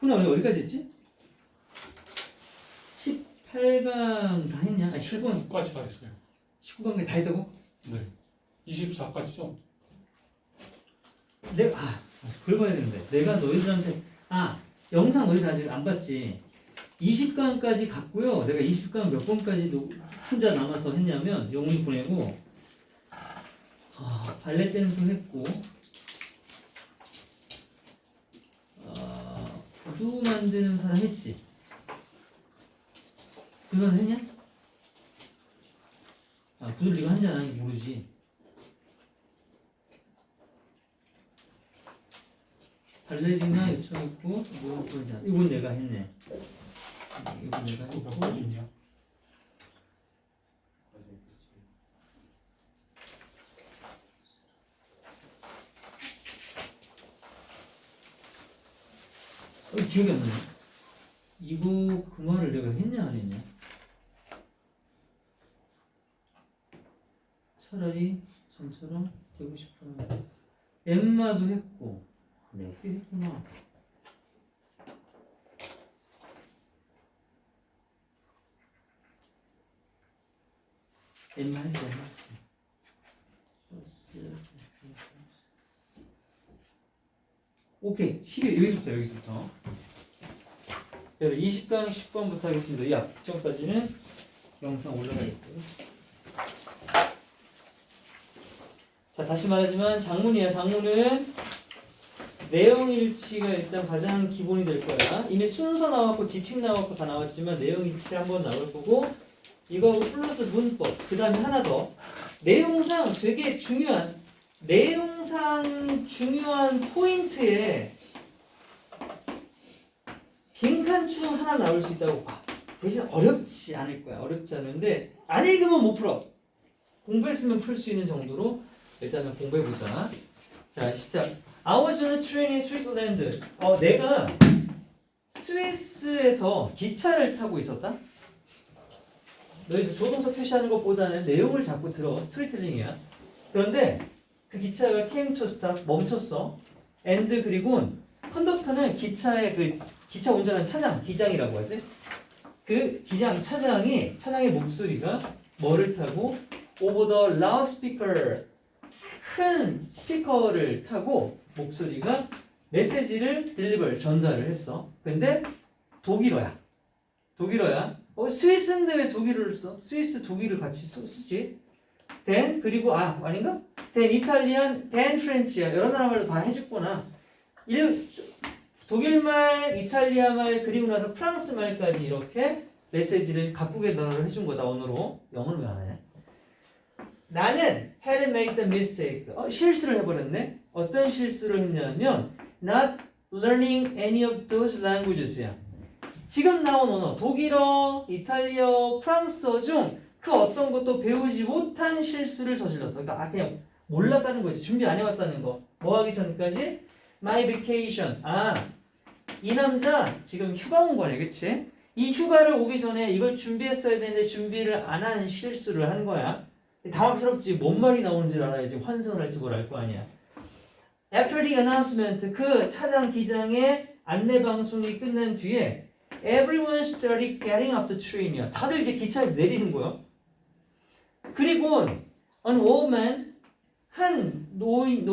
훈아 우리 어디까지 했지? 18강 다 했냐? 아니 19강 19까지 다 했어요. 19강까지 다 했다고? 네. 24까지죠? 내가 그걸 봐야 되는데 내가 너희들한테 영상 너희들 아직 안 봤지? 20강까지 갔고요. 내가 20강 몇 번까지 혼자 남아서 했냐면 영훈이 보내고 발레 댄스 했고 구두 만드는 사람 했지? 그건 했냐? 구두를 네가 한지 안 하는지 모르지. 발레리나 요청했고 뭐 그러지. 이건 내가 했네. 이건 내가 몇 했고 가지 있냐? 기억이 안 나네. 이거 그 말을 내가 했냐 안 했냐? 차라리 전처럼 되고 싶어요. 엠마도 했고 내가 꽤 했구나. 엠마 했어. 오케이 12 여기서부터 여러분 20강 10번부터 하겠습니다. 이 앞전까지는 영상 올라가 있고요. 자 다시 말하지만 장문이야. 장문은 내용 일치가 일단 가장 기본이 될 거야. 이미 순서 나왔고 지칭 나왔고 다 나왔지만 내용 일치 한번 나올 거고 이거 플러스 문법 그 다음에 하나 더 내용상 되게 중요한 포인트에 빈칸충 하나 나올 수 있다고 봐. 대신 어렵지 않을 거야. 어렵지 않은데 안 읽으면 못 풀어. 공부했으면 풀 수 있는 정도로 일단은 공부해보자. 자 시작. I was on a train in Switzerland. 내가 스위스에서 기차를 타고 있었다. 너희들 조동사 표시하는 것보다는 내용을 자꾸 들어. 스토리텔링이야. 그런데 그 기차가 came to stop 멈췄어. and 그리고 컨덕터는 기차의 기차 운전하는 기장이라고 하지. 그 차장의 목소리가 뭐를 타고 over the loudspeaker 큰 스피커를 타고 목소리가 메시지를 전달을 했어. 근데 독일어야. 스위스인데 왜 독일어를 써? 스위스 독일을 같이 쓰지. then 그리고 아닌가? then 이탈리안, then 프렌치야. 여러 나라 말로 다 해줬구나. 독일말, 이탈리아말 그리고 나서 프랑스 말까지 이렇게 메시지를 각국의 언어를 해준 거다. 언어로. 영어는 왜 안 하냐? 나는 had made the mistake. 실수를 해버렸네. 어떤 실수를 했냐면 not learning any of those languages야. 지금 나온 언어 독일어, 이탈리아, 프랑스어 중 그 어떤 것도 배우지 못한 실수를 저질렀어. 그러니까 그냥 몰랐다는 거지. 준비 안 해왔다는 거. 뭐 하기 전까지? My vacation. 이 남자 지금 휴가 온 거네. 그치? 이 휴가를 오기 전에 이걸 준비했어야 되는데 준비를 안 한 실수를 한 거야. 당황스럽지. 뭔 말이 나오는지 알아야지. 환승을 할지 뭘 알 거 아니야. After the announcement, 그 차장 기장의 안내 방송이 끝난 뒤에 everyone started getting off the train이야. 다들 이제 기차에서 내리는 거야. 그리고 an old man, 한 노부인,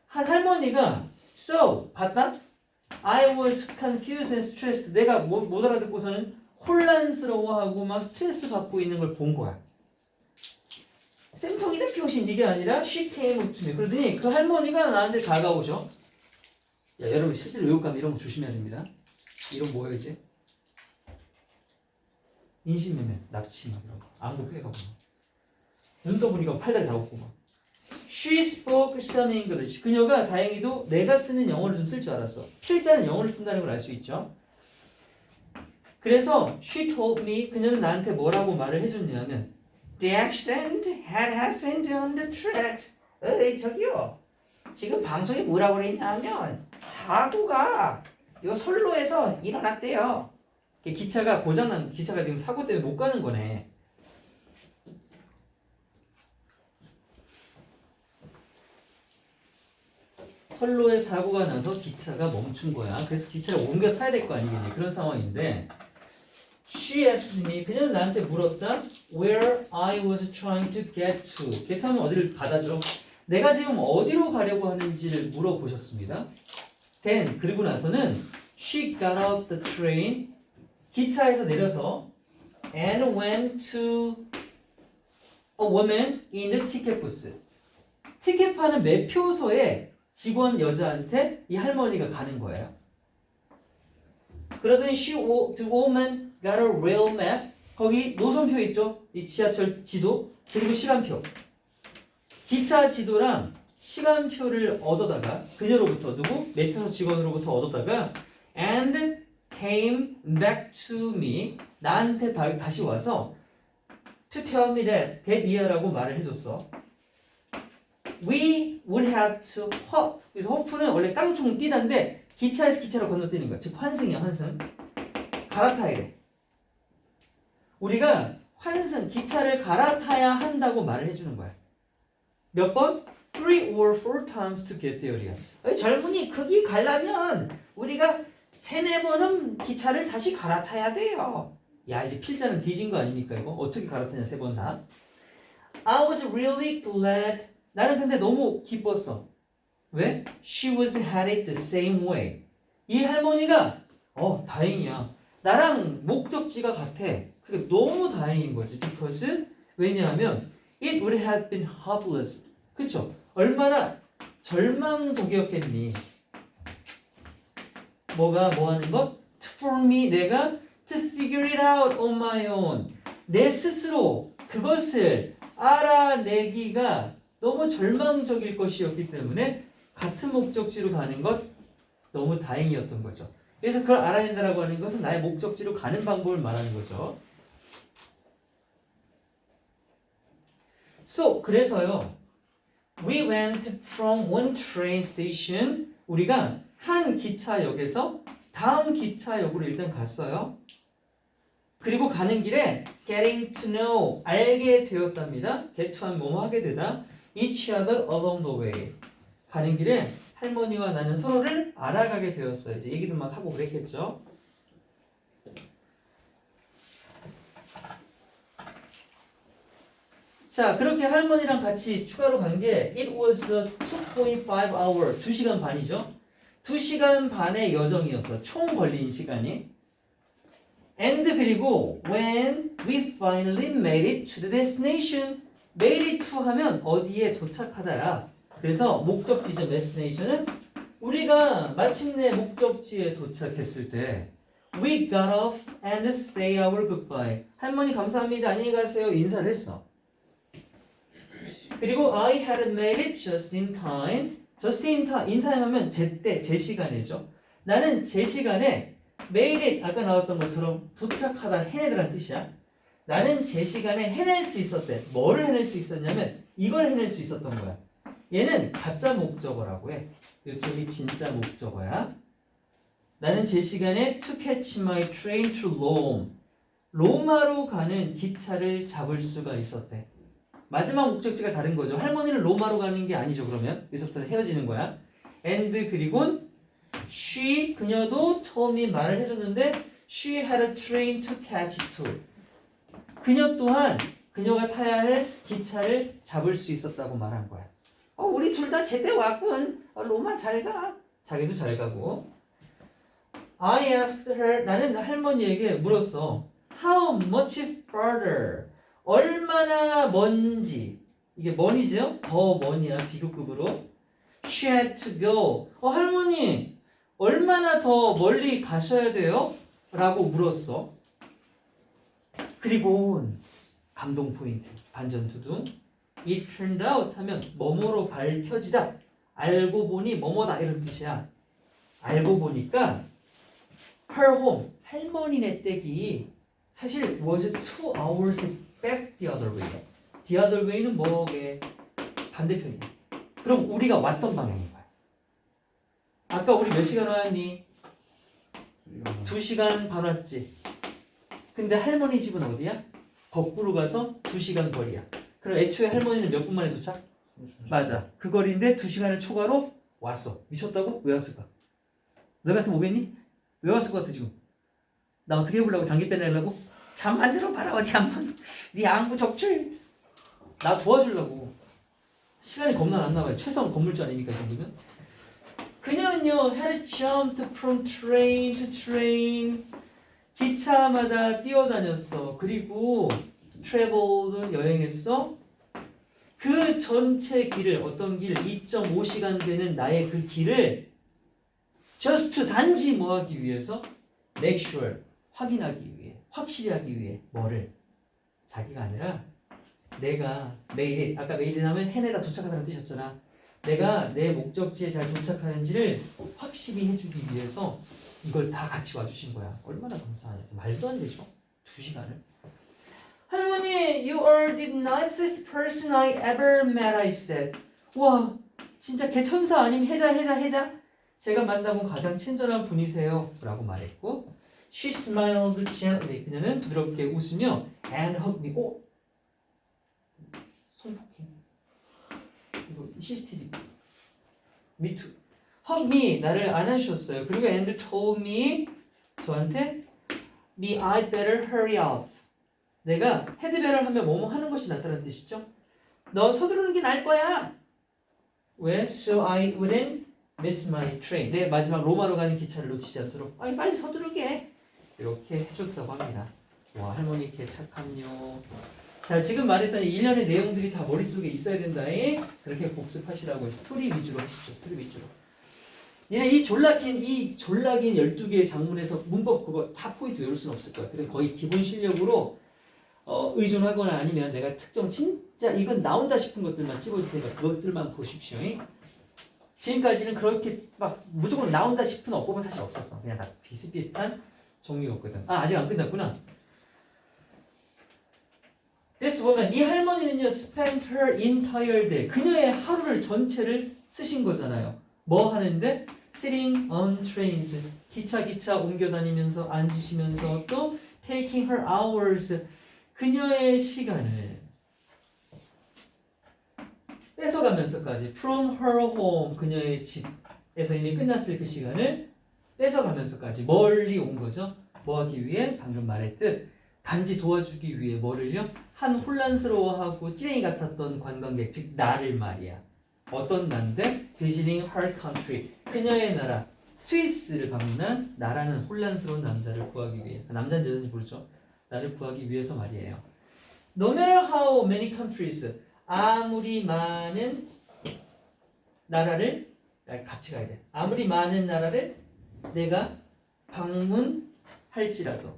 한 할머니가 so, 봤다? I was confused and stressed. 내가 못 알아듣고서는 혼란스러워하고 막 스트레스 받고 있는 걸 본 거야. 생통이다 병신 이게 아니라 she came up to me. 그러더니 그 할머니가 나한테 다가오셔. 야 여러분 실제로 외국 가면 이런 거 조심해야 됩니다. 이런 뭐야 이제? 인신매매, 납치 막 이런 거. 안구 빼가고 눈 떠보니까 팔다리 다 없고 막. She spoke some English. 그녀가 다행히도 내가 쓰는 영어를 좀 쓸 줄 알았어. 필자는 영어를 쓴다는 걸 알 수 있죠. 그래서 she told me, 그녀는 나한테 뭐라고 말을 해줬냐면 The accident had happened on the tracks. 저기요. 지금 방송에 뭐라고 그랬냐면 사고가 요 선로에서 일어났대요. 기차가 고장난, 기차가 지금 사고 때문에 못 가는 거네. 선로에 사고가 나서 기차가 멈춘 거야. 그래서 기차를 옮겨 타야 될 거 아니겠니? 그런 상황인데 She asked me, 그녀는 나한테 물었다. Where I was trying to get to. get 하면 어디를 가다죠. 내가 지금 어디로 가려고 하는지를 물어보셨습니다. Then, 그리고 나서는 She got off the train. 기차에서 내려서 and went to a woman in the ticket booth. 티켓 파는 매표소에 직원 여자한테 이 할머니가 가는 거예요. 그러더니 the woman got a rail map. 거기 노선표 있죠? 이 지하철 지도 그리고 시간표. 기차 지도랑 시간표를 얻어다가 그녀로부터 누구? 매표소 직원으로부터 얻어다가 and came back to me. 나한테 다시 와서 to tell me that 이하라고 말을 해줬어. We would have to hop. 그래서 호프는 원래 깡총 뛰다인데 기차에서 기차로 건너뛰는 거야. 즉 환승이야, 환승. 갈아타야 돼. 우리가 환승, 기차를 갈아타야 한다고 말을 해주는 거야. 몇 번? 3 or 4 times to get there이야. 젊은이 거기 가려면 우리가 3, 4번은 기차를 다시 갈아타야 돼요. 야, 이제 필자는 뒤진 거 아닙니까 이거? 어떻게 갈아타냐 3번 다. I was really glad. 나는 근데 너무 기뻤어. 왜? She was headed the same way. 이 할머니가 다행이야. 나랑 목적지가 같아. 그게 너무 다행인 거지. Because 왜냐하면 it would have been hopeless. 그쵸? 얼마나 절망적이었겠니. 뭐가 뭐 하는 것? For me 내가 to figure it out on my own. 내 스스로 그것을 알아내기가 너무 절망적일 것이었기 때문에 같은 목적지로 가는 것 너무 다행이었던 거죠. 그래서 그걸 알아낸다라고 하는 것은 나의 목적지로 가는 방법을 말하는 거죠. So, 그래서요. We went from one train station. 우리가 한 기차역에서 다음 기차역으로 일단 갔어요. 그리고 가는 길에 getting to know, 알게 되었답니다. get to 하면 뭐뭐 하게 되다. each other along the way. 가는 길에 할머니와 나는 서로를 알아가게 되었어요. 이제 얘기도 막 하고 그랬겠죠. 자, 그렇게 할머니랑 같이 추가로 간 게 it was a 2.5 hour, 2시간 반이죠. 2시간 반의 여정이었어. 총 걸린 시간이. And 그리고 when we finally made it to the destination. made it to 하면 어디에 도착하다야. 그래서 목적지죠. destination은 우리가 마침내 목적지에 도착했을 때 we got off and say our goodbye. 할머니 감사합니다. 안녕히 가세요. 인사를 했어. 그리고 I had made it just in time. just in time 하면 제때, 제 시간이죠. 나는 제 시간에 made it, 아까 나왔던 것처럼 도착하다, 해내더란 뜻이야. 나는 제 시간에 해낼 수 있었대. 뭐를 해낼 수 있었냐면 이걸 해낼 수 있었던 거야. 얘는 가짜 목적어라고 해. 이쪽이 진짜 목적어야. 나는 제 시간에 to catch my train to Rome. 로마로 가는 기차를 잡을 수가 있었대. 마지막 목적지가 다른 거죠. 할머니는 로마로 가는 게 아니죠. 그러면 여기서부터 헤어지는 거야. And 그리고 she, 그녀도 told me 말을 해줬는데 she had a train to catch too. 그녀 또한 그녀가 타야 할 기차를 잡을 수 있었다고 말한 거야. 우리 둘 다 제때 왔군. 로마 잘 가. 자기도 잘 가고. I asked her, 나는 할머니에게 물었어. How much further? 얼마나 먼지. 이게 먼이죠? 더 먼이야. 비교급으로. She had to go. 할머니, 얼마나 더 멀리 가셔야 돼요? 라고 물었어. 그리고 감동 포인트. 반전 두둥. It turned out 하면 뭐뭐로 밝혀지다. 알고 보니 뭐뭐다 이런 뜻이야. 알고 보니까 her home, 할머니네 댁이 사실 was 2 hours back the other way. The other way는 뭐게? 반대편이야. 그럼 우리가 왔던 방향인 거야. 아까 우리 몇 시간 왔니? 2시간 반 왔지. 근데 할머니 집은 어디야? 거꾸로 가서 2시간 거리야. 그럼 애초에 할머니는 몇 분 만에 도착? 맞아. 그 거리인데 2시간을 초과로 왔어. 미쳤다고? 왜 왔을까? 너 같으면 오겠니? 왜 왔을 것 같아 지금? 나 어떻게 해보려고? 장기 빼내려고? 잠만 들어봐라 어디 한번. 네 안구 적출. 나 도와주려고. 시간이 겁나 안 나와요. 최소한 건물주 아닙니까 이 정도면? 그녀는요 had jumped from train to train. 기차마다 뛰어다녔어. 그리고 traveled 여행했어. 그 전체 길을 어떤 길 2.5시간 되는 나의 그 길을 just 단지 뭐 하기 위해서 make sure 확인하기 위해 확실히 하기 위해 뭐를 자기가 아니라 내가 매일 아까 매일이라면 해내다 도착하다는 뜻이었잖아. 내가 내 목적지에 잘 도착하는지를 확실히 해주기 위해서 이걸 다 같이 와주신 거야. 얼마나 감사하냐. 말도 안 되죠. 2시간을. 할머니, you are the nicest person I ever met, I said. 와, 진짜 개천사 아님 해자. 제가 만나본 가장 친절한 분이세요. 라고 말했고 She smiled gently. 그녀는 부드럽게 웃으며 and hugged me. 오, 성폭행. 이거 CCTV. Me too. hug me. 나를 안아주셨어요. 그리고 and told me. 저한테 me I'd better hurry off. 내가 had better 하면 뭐뭐 하는 것이 낫다는 뜻이죠. 너 서두르는 게 나을 거야. 왜? So I wouldn't miss my train. 내 마지막 로마로 가는 기차를 놓치지 않도록. 아니 빨리 서두르게. 이렇게 해줬다고 합니다. 와 할머니 개 착함요. 자 지금 말했던 일련의 내용들이 다 머릿속에 있어야 된다에 그렇게 복습하시라고 스토리 위주로 하십시오. 스토리 위주로. 얘네 이 졸라긴 12개의 작문에서 문법 그거 다 포인트 외울 수는 없을 거야. 그래서 거의 기본 실력으로 의존하거나 아니면 내가 특정 진짜 이건 나온다 싶은 것들만 찍어줄 테니까 그것들만 보십시오. 지금까지는 그렇게 막 무조건 나온다 싶은 어법은 사실 없었어. 그냥 다 비슷비슷한 종류였거든. 아 아직 안 끝났구나. This woman, 이 할머니는요 spent her entire day. 그녀의 하루를 전체를 쓰신 거잖아요. 뭐 하는데? Sitting on trains. 기차 옮겨 다니면서 앉으시면서 또 taking her hours. 그녀의 시간을 뺏어가면서까지 from her home. 그녀의 집에서 이미 끝났을 그 시간을 뺏어가면서까지 멀리 온 거죠. 뭐 하기 위해? 방금 말했듯 단지 도와주기 위해 뭐를요? 한 혼란스러워하고 찌랭이 같았던 관광객, 즉 나를 말이야. 어떤 난데? visiting her country. 그녀의 나라 스위스를 방문한 나라는 혼란스러운 남자를 구하기 위해. 남자인지 여자인지 모르죠. 나를 구하기 위해서 말이에요. No matter how many countries. 아무리 많은 나라를 같이 가야 돼. 아무리 많은 나라를 내가 방문할지라도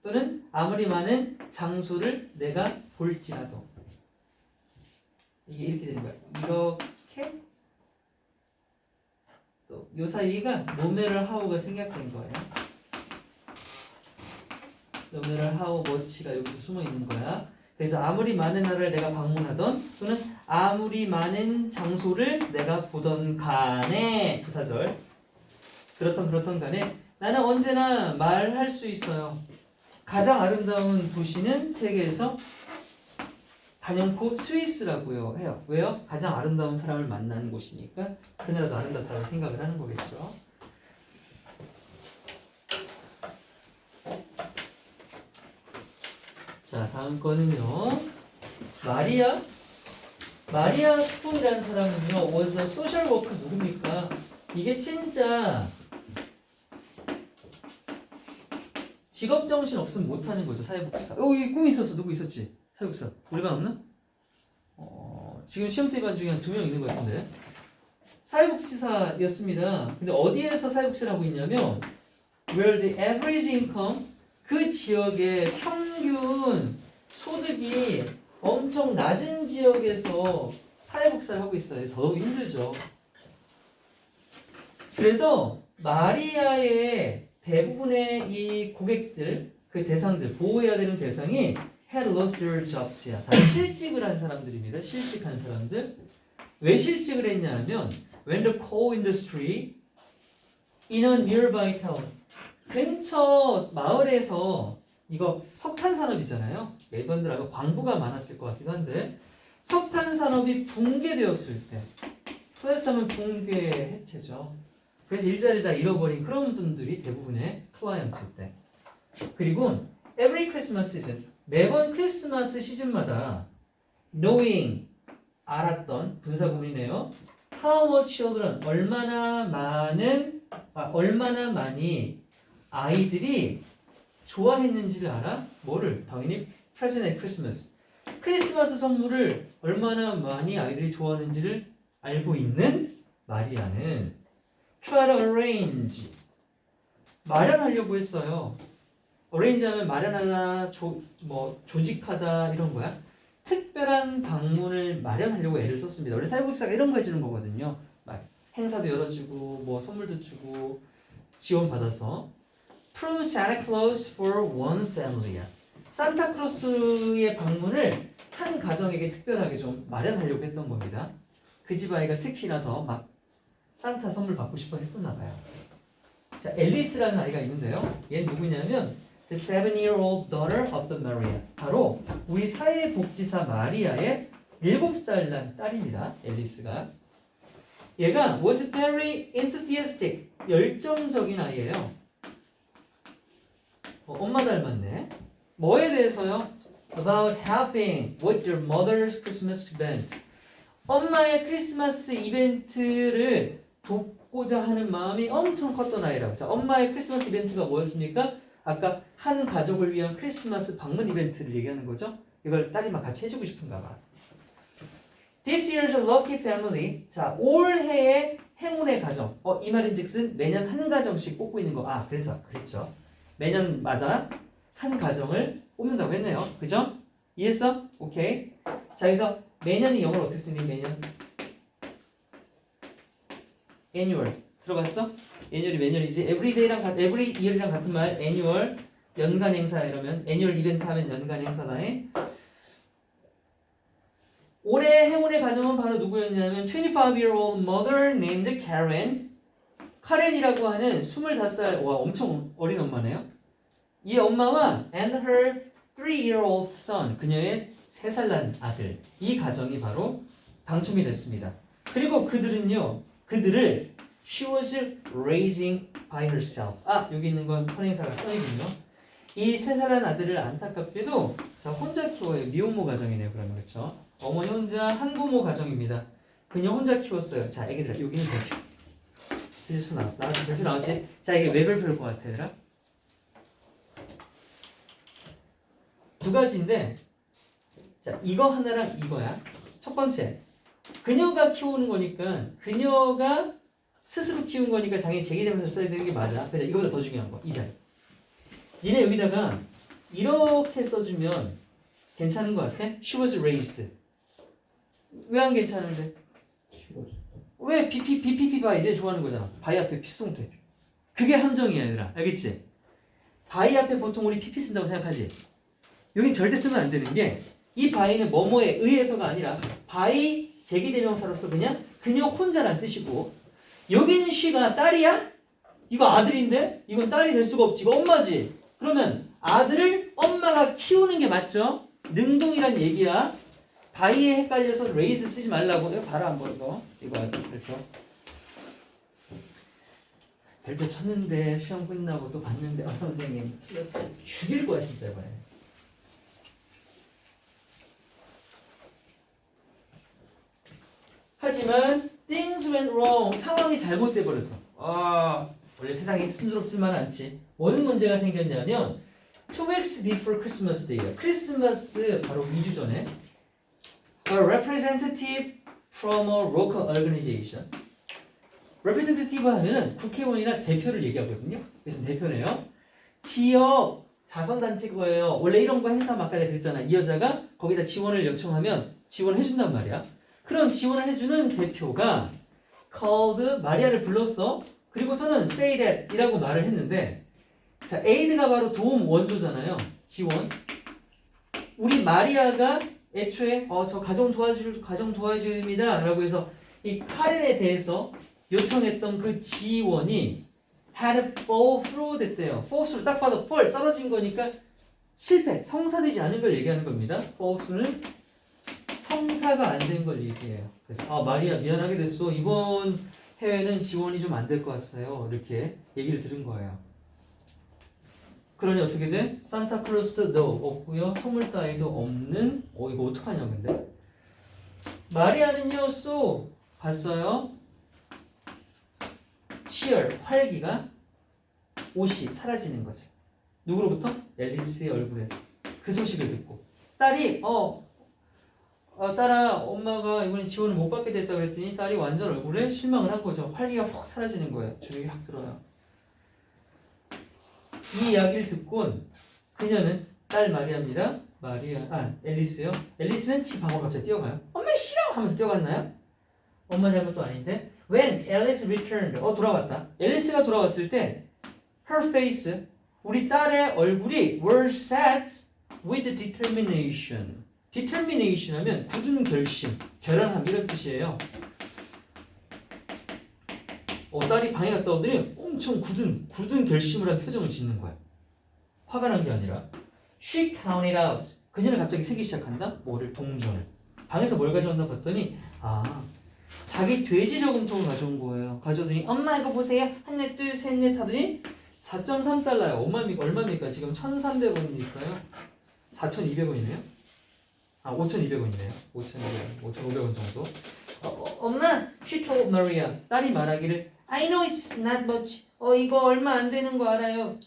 또는 아무리 많은 장소를 내가 볼지라도 이게 이렇게 되는 거야. 이렇게 또 요 사이가 no matter how가 생략된 거예요. no matter how much가 여기 숨어 있는 거야. 그래서 아무리 많은 나라를 내가 방문하던 또는 아무리 많은 장소를 내가 보던 간에 부사절 그렇던 간에 나는 언제나 말할 수 있어요. 가장 아름다운 도시는 세계에서 단연코 스위스라고요 해요. 왜요? 가장 아름다운 사람을 만나는 곳이니까 그 나라도 아름답다고 생각을 하는 거겠죠. 자 다음 거는요. 마리아 스톤이라는 사람은요. was a social worker 누굽니까? 이게 진짜 직업 정신 없으면 못하는 거죠. 사회복지사. 이 꿈이 있었어. 누구 있었지? 사회복지사. 우리반 없나? 지금 시험 대반 중에 한 2명 있는 것 같은데. 사회복지사였습니다. 근데 어디에서 사회복지를 하고 있냐면 where the average income 그 지역의 평균 소득이 엄청 낮은 지역에서 사회복지를 하고 있어요. 더욱 힘들죠. 그래서 마리아의 대부분의 이 고객들, 그 대상들, 보호해야 되는 대상이 had lost their jobs야. 다 실직을 한 사람들입니다. 실직한 사람들. 왜 실직을 했냐 하면 when the coal industry in a nearby town 근처 마을에서 이거 석탄 산업이잖아요. 멜번들 아마 광부가 많았을 것 같기도 한데 석탄 산업이 붕괴되었을 때 플러스하면 붕괴 해체죠. 그래서 일자리를 다 잃어버린 그런 분들이 대부분의 클라이언트 때. 그리고 every Christmas season 매번 크리스마스 시즌마다 knowing 알았던 분사구문이네요. How much children 얼마나 많이 아이들이 좋아했는지를 알아? 뭐를? 당연히 present at Christmas. 크리스마스 선물을 얼마나 많이 아이들이 좋아하는지를 알고 있는 마리아는 try to arrange 마련하려고 했어요. arrange 하면 마련하다, 조직하다 이런 거야. 특별한 방문을 마련하려고 애를 썼습니다. 원래 사회복지사가 이런 거 해주는 거거든요. 막 행사도 열어주고 뭐 선물도 주고 지원받아서 From Santa Claus for one family야. 산타크로스의 방문을 한 가정에게 특별하게 좀 마련하려고 했던 겁니다. 그 집 아이가 특히나 더 막 산타 선물 받고 싶어 했었나 봐요. 자, 앨리스라는 아이가 있는데요. 얘는 누구냐면 The 7-year-old daughter of the Maria. 바로 우리 사회복지사 마리아의 7살 난 딸입니다. 앨리스가. 얘가 was very enthusiastic. 열정적인 아이예요. 엄마 닮았네. 뭐에 대해서요? About helping with your mother's Christmas event. 엄마의 크리스마스 이벤트를 돕고자 하는 마음이 엄청 컸던 아이라고. 자, 엄마의 크리스마스 이벤트가 뭐였습니까? 아까 한 가족을 위한 크리스마스 방문 이벤트를 얘기하는 거죠. 이걸 딸이 막 같이 해주고 싶은가 봐. This year's lucky family. 자, 올해의 행운의 가정. 이 말인즉슨 매년 한 가정씩 뽑고 있는 거. 그래서 그랬죠. 매년마다 한 가정을 뽑는다고 했네요. 그죠? 이해했어? 오케이. 자, 여기서 매년이 영어로 어떻게 쓰니? 매년. annual. 들어갔어? annual이 매년이지. every year이랑 같은 말. annual. 연간 행사 이러면 annual 이벤트 하면 연간 행사다에. 올해 행운의 가정은 바로 누구였냐면 25-year-old mother named Karen. 카렌이라고 하는 25살, 와 엄청 어린 엄마네요. 이 엄마와 and her 3-year-old son, 그녀의 3살 난 아들. 이 가정이 바로 당첨이 됐습니다. 그리고 그들을 she was raising by herself. 여기 있는 건 선행사가 써이군요. 이 3살 난 아들을 안타깝게도 자 혼자 키워요. 미혼모 가정이네요. 그러면 그렇죠. 어머니 혼자 한부모 가정입니다. 그녀 혼자 키웠어요. 자, 애기들 여기는 별표. 지수 나왔어. 별표 나왔지? 자, 이게 왜 별표일 것 같아, 얘들아? 두 가지인데, 자, 이거 하나랑 이거야. 첫 번째, 그녀가 키우는 거니까, 그녀가 스스로 키운 거니까 당연히 제기대명사를 써야 되는 게 맞아. 근데 이거보다 더 중요한 거, 이 자리. 니네 여기다가 이렇게 써주면 괜찮은 것 같아? She was raised. 왜 안 괜찮은데? 왜 BPP by 이래 좋아하는 거잖아. by 앞에 필수동태. 그게 함정이야, 얘들아. 알겠지? by 앞에 보통 우리 PP 쓴다고 생각하지? 여긴 절대 쓰면 안 되는 게 이 by는 뭐뭐에 의해서가 아니라 by 제기대명사로서 그냥 그녀 혼자란 뜻이고 여기는 she가 딸이야? 이거 아들인데? 이건 딸이 될 수가 없지. 이거 엄마지. 그러면 아들을 엄마가 키우는 게 맞죠? 능동이란 얘기야. by에 헷갈려서 raise 쓰지 말라고. 이거 봐라 한번 이거. 이거 별표 쳤는데 시험 끝나고 또 봤는데 선생님 틀렸어. 죽일 거야 진짜 이번에. 하지만 things went wrong. 상황이 잘못돼 버렸어. 원래 세상이 순조롭지만 않지. 어느 문제가 생겼냐면 2 weeks before Christmas Day. 크리스마스 바로 2주 전에 a representative from a local organization. representative 하면은 국회의원이나 대표를 얘기하거든요. 그래서 대표네요. 지역 자선단체 거예요. 원래 이런 거 행사 막 아까 그랬잖아. 이 여자가 거기다 지원을 요청하면 지원해준단 말이야. 그런 지원을 해주는 대표가 called 마리아를 불렀어. 그리고서는 say that 이라고 말을 했는데 자 aid가 바로 도움 원조잖아요. 지원. 우리 마리아가 애초에 저 가정 도와줍니다 라고 해서 이 카렌에 대해서 요청했던 그 지원이 had fall through 됐대요. fall through 딱 봐도 fall 떨어진 거니까 실패, 성사되지 않은 걸 얘기하는 겁니다. fall through는 성사가 안 된 걸 얘기해요. 그래서 마리아 미안하게 됐어. 이번 해외는 지원이 좀 안 될 것 같아요. 이렇게 얘기를 들은 거예요. 그러니 어떻게 돼? 산타클로스도 없고요. 선물 따위도 없는 이거 어떡하냐 근데 마리아는요 쏘 봤어요? cheer 활기가 옷이 사라지는 거죠. 누구로부터? 앨리스의 얼굴에서. 그 소식을 듣고 딸이 딸아 엄마가 이번에 지원을 못 받게 됐다 그랬더니 딸이 완전 얼굴에 실망을 한 거죠. 활기가 확 사라지는 거예요. 주눅이 확 들어요. 이 이야기를 듣곤 그녀는 딸 마리아입니다. 앨리스요. 앨리스는 집 방으로 갑자기 뛰어가요. 엄마 싫어! 하면서 뛰어갔나요? 엄마 잘못도 아닌데 When Alice returned 돌아왔다. 앨리스가 돌아왔을 때 her face 우리 딸의 얼굴이 were set with determination. determination 하면 굳은 결심, 결연함 이런 뜻이에요. 딸이 방에 갔다 오더니 엄청 굳은 결심을 한 표정을 짓는 거야. 화가 난 게 아니라 she counted out. 그녀는 갑자기 세기 시작한다. 뭐를 동전을. 방에서 뭘 가져왔나 봤더니 자기 돼지 저금통을 가져온 거예요. 가져오더니 엄마 이거 보세요. 하나 둘 셋 넷 하더니 4.3달러요. 얼마입니까? 지금 1,300원이니까요. 4,200원이네요. 5,200원이네요. 5,500원 정도. 엄마, she told Maria. 딸이 말하기를 I know it's not much. 이거 얼마 안 되는 거 알아요.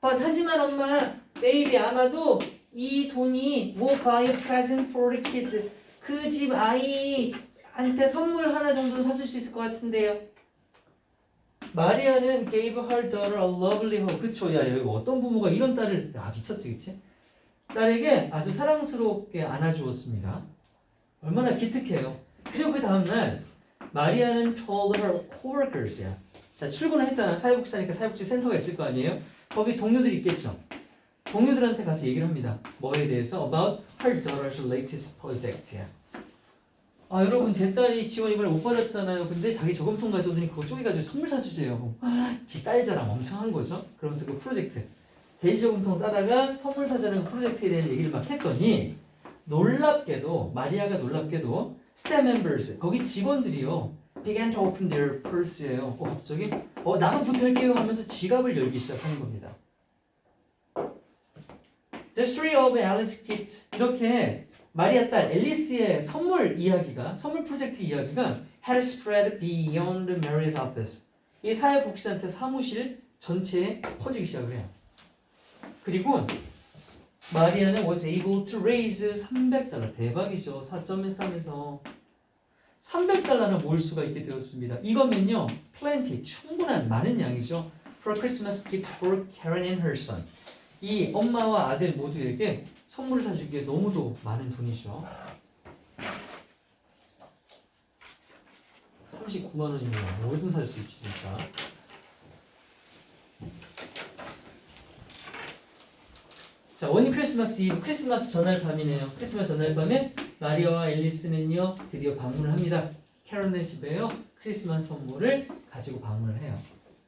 하지만 엄마, maybe 아마도 이 돈이 will buy a present for the kids. 그 집 아이한테 선물 하나 정도는 사줄 수 있을 것 같은데요. 마리아는 gave her daughter a lovely hug. 그쵸? 야, 여기 어떤 부모가 이런 딸을 미쳤지, 그치? 딸에게 아주 사랑스럽게 안아주었습니다. 얼마나 기특해요. 그리고 그 다음날 마리아는 told her coworkers야. 자, 출근을 했잖아. 사회복지사니까 사회복지 센터가 있을 거 아니에요? 거기 동료들이 있겠죠. 동료들한테 가서 얘기를 합니다. 뭐에 대해서? About her daughter's latest project야. 여러분 제 딸이 지원 이번에 못 받았잖아요. 근데 자기 저금통 가져오더니 그거 쪼개가지고 선물 사주세요. 지 딸 자랑 엄청 한 거죠. 그러면서 그 프로젝트 돼지 저금통 따다가 선물 사자는 프로젝트에 대한 얘기를 막 했더니 놀랍게도 마리아가 놀랍게도 staff members 거기 직원들이요 began to open their purse예요. 갑자기 나도 보탤게요 하면서 지갑을 열기 시작하는 겁니다. The story of Alice Kit 이렇게 마리아 딸 앨리스의 선물 프로젝트 이야기가 had spread beyond Mary's office. 이 사회복지센터 사무실 전체에 퍼지기 시작을 해요. 그리고 마리아는 was able to raise $300. 대박이죠. 4.13에서 300달러를 모을 수가 있게 되었습니다. 이거면요, plenty, 충분한 많은 양이죠. For Christmas gift for Karen and her son. 이 엄마와 아들 모두에게 선물을 사주기에 너무도 많은 돈이죠. 39만 원이면 뭐든 살 수 있지 진짜. 자, 원이 크리스마스 이브, 크리스마스 전날 밤이네요. 크리스마스 전날 밤에 마리아와 앨리스는요 드디어 방문을 합니다. 캐런의 집에요. 크리스마스 선물을 가지고 방문을 해요.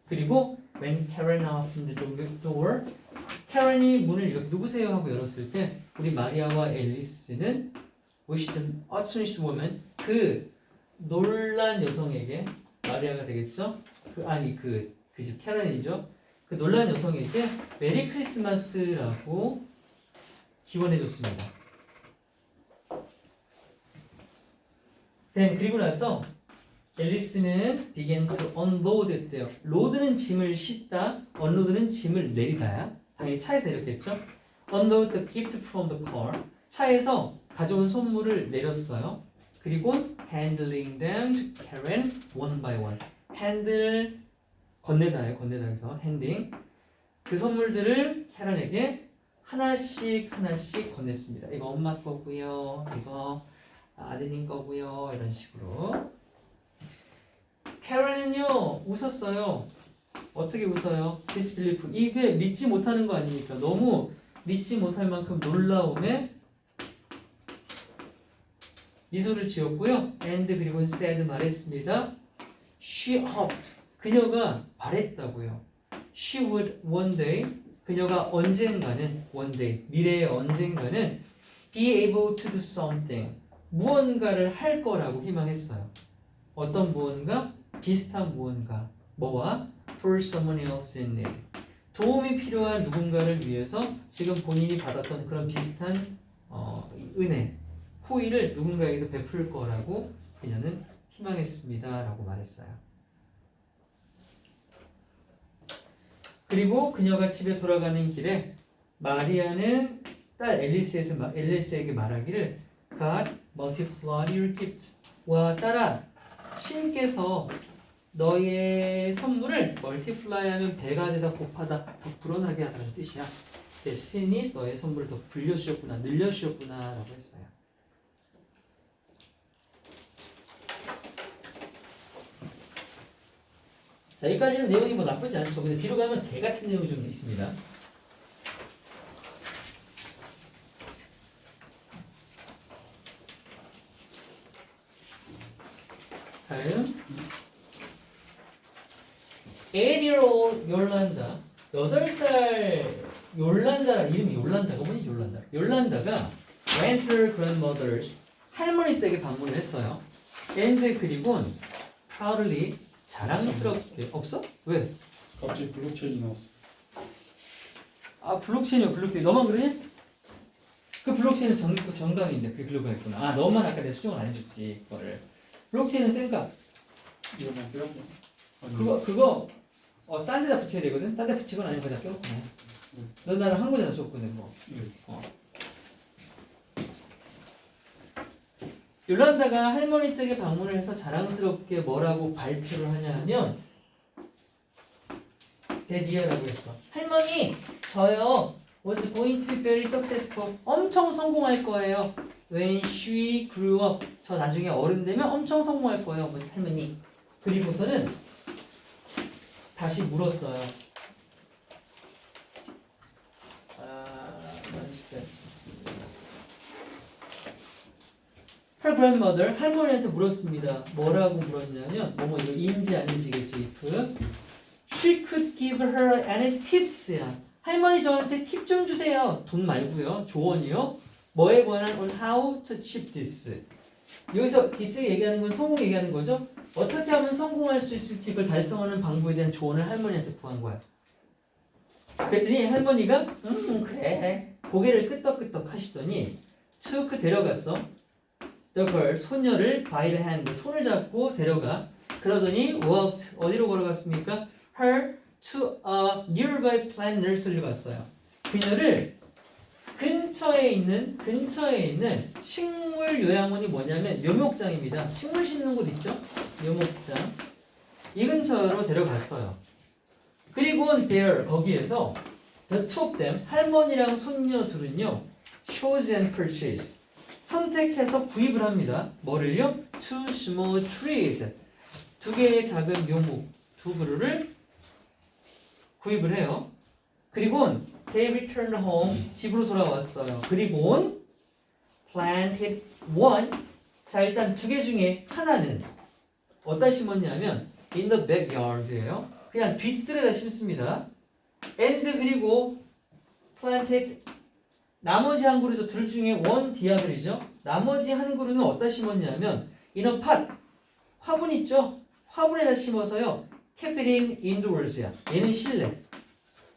그리고 when Karen opened the door, 캐런이 문을 이렇게 누구세요 하고 열었을 때 우리 마리아와 앨리스는 wished an astonished woman, 그 놀란 여성에게, 마리아가 되겠죠? 그 집 캐런이죠. 그 놀란 여성에게 메리 크리스마스라고 기원해줬습니다. 그리고 나서 앨리스는 began to unload 했대요. load는 짐을 싣다, unload는 짐을 내리다야. 당연히 차에서 내렸겠죠. Unload the gift from the car. 차에서 가져온 선물을 내렸어요. 그리고 handling them to Karen one by one. handle 건네다예요. 건네다에서 handing. 그 선물들을 캐런에게 하나씩 건넸습니다. 이거 엄마 거고요. 이거 아드님 거고요. 이런 식으로. 캐런은요 웃었어요. 어떻게 웃어요? disbelief. 이게 믿지 못하는 거 아닙니까? 너무 믿지 못할 만큼 놀라움에 미소를 지었고요. and 그리고 said 말했습니다. She hoped. 그녀가 바랬다고요. She would one day 그녀가 언젠가는 one day 미래의 언젠가는 be able to do something 무언가를 할 거라고 희망했어요. 어떤 무언가? 비슷한 무언가. 뭐와? For someone else in need. 도움이 필요한 누군가를 위해서 지금 본인이 받았던 그런 비슷한 은혜, 호의를 누군가에게도 베풀 거라고 그녀는 희망했습니다. 라고 말했어요. 그리고 그녀가 집에 돌아가는 길에 마리아는 딸 앨리스에게 말하기를 God multiply your gift. 와 딸아, 신께서 너의 선물을 멀티플라이하면 배가 되다 곱하다 더 불어나게 하다는 뜻이야. 신이 너의 선물을 더 불려주셨구나 늘려주셨구나 라고 했어요. 자 여기까지는 내용이 뭐 나쁘지 않죠. 근데 뒤로 가면 개 같은 내용이 좀 있습니다. 다음 8-year-old 요란다 8살 요란다 이름이 요란다가 뭐니 요란다가 went to her grandmother's 할머니 댁에 방문을 했어요. and 그리고는 proudly 자랑스럽게 없어? 왜? 갑자기 블록체인이 나왔어. 아 블록체인이요 블록체인 너만 그러니? 그 블록체인은 정강인데 그게 글로가 있구나. 아 너만 아까 내 수정을 안 해줬지 그거를. 블록체인은 쌩까 이거만 빼야죠. 그거 딴 데다 붙여야 되거든. 딴 데 붙이거나 아니면 거기다 껴놓고 넌 나랑 한 군데나 줬거든 뭐. 네. 요란다가 할머니 댁에 방문을 해서 자랑스럽게 뭐라고 발표를 하냐 하면 데디어라고 했어. 할머니 저요 was going to be very successful 엄청 성공할 거예요. When she grew up 저 나중에 어른 되면 엄청 성공할 거예요 할머니. 그리고서는 다시 물었어요. Her grandmother 할머니한테 물었습니다. 뭐라고 물었냐면 뭐뭐 이거 인지 아닌지겠죠. if she could give her any tips야. 할머니 저한테 팁 좀 주세요. 돈 말고요. 조언이요. 뭐에 관한 on how to achieve this. 여기서 this 얘기하는 건 성공 얘기하는 거죠. 어떻게 하면 성공할 수 있을지 그걸 달성하는 방법에 대한 조언을 할머니한테 구한 거야. 그랬더니 할머니가 그래 고개를 끄덕끄덕 하시더니 took 데려갔어. The girl 소녀를 by the hand 손을 잡고 데려가. 그러더니 walked 어디로 걸어갔습니까? Her to a nearby plant nursery로 갔어요. 그녀를 근처에 있는 식물 요양원이 뭐냐면 묘목장입니다. 식물 심는 곳 있죠? 묘목장. 이 근처로 데려갔어요. 그리고 there 거기에서 the two of them 할머니랑 손녀 둘은요 chose and purchase 선택해서 구입을 합니다. 뭐를요? Two small trees 두 개의 작은 묘목 두 그루를 구입을 해요. 그리고 they returned home 집으로 돌아왔어요. 그리고 planted one 자 일단 두 개 중에 하나는 어디다 심었냐면 in the backyard예요. 그냥 뒷뜰에다 심습니다. and 그리고 planted 나머지 한 그루죠. 둘 중에 one 디아들이죠. 나머지 한 그루는 어디다 심었냐면 in a pot 화분 있죠. 화분에다 심어서요. kept it indoors야. 얘는 실내.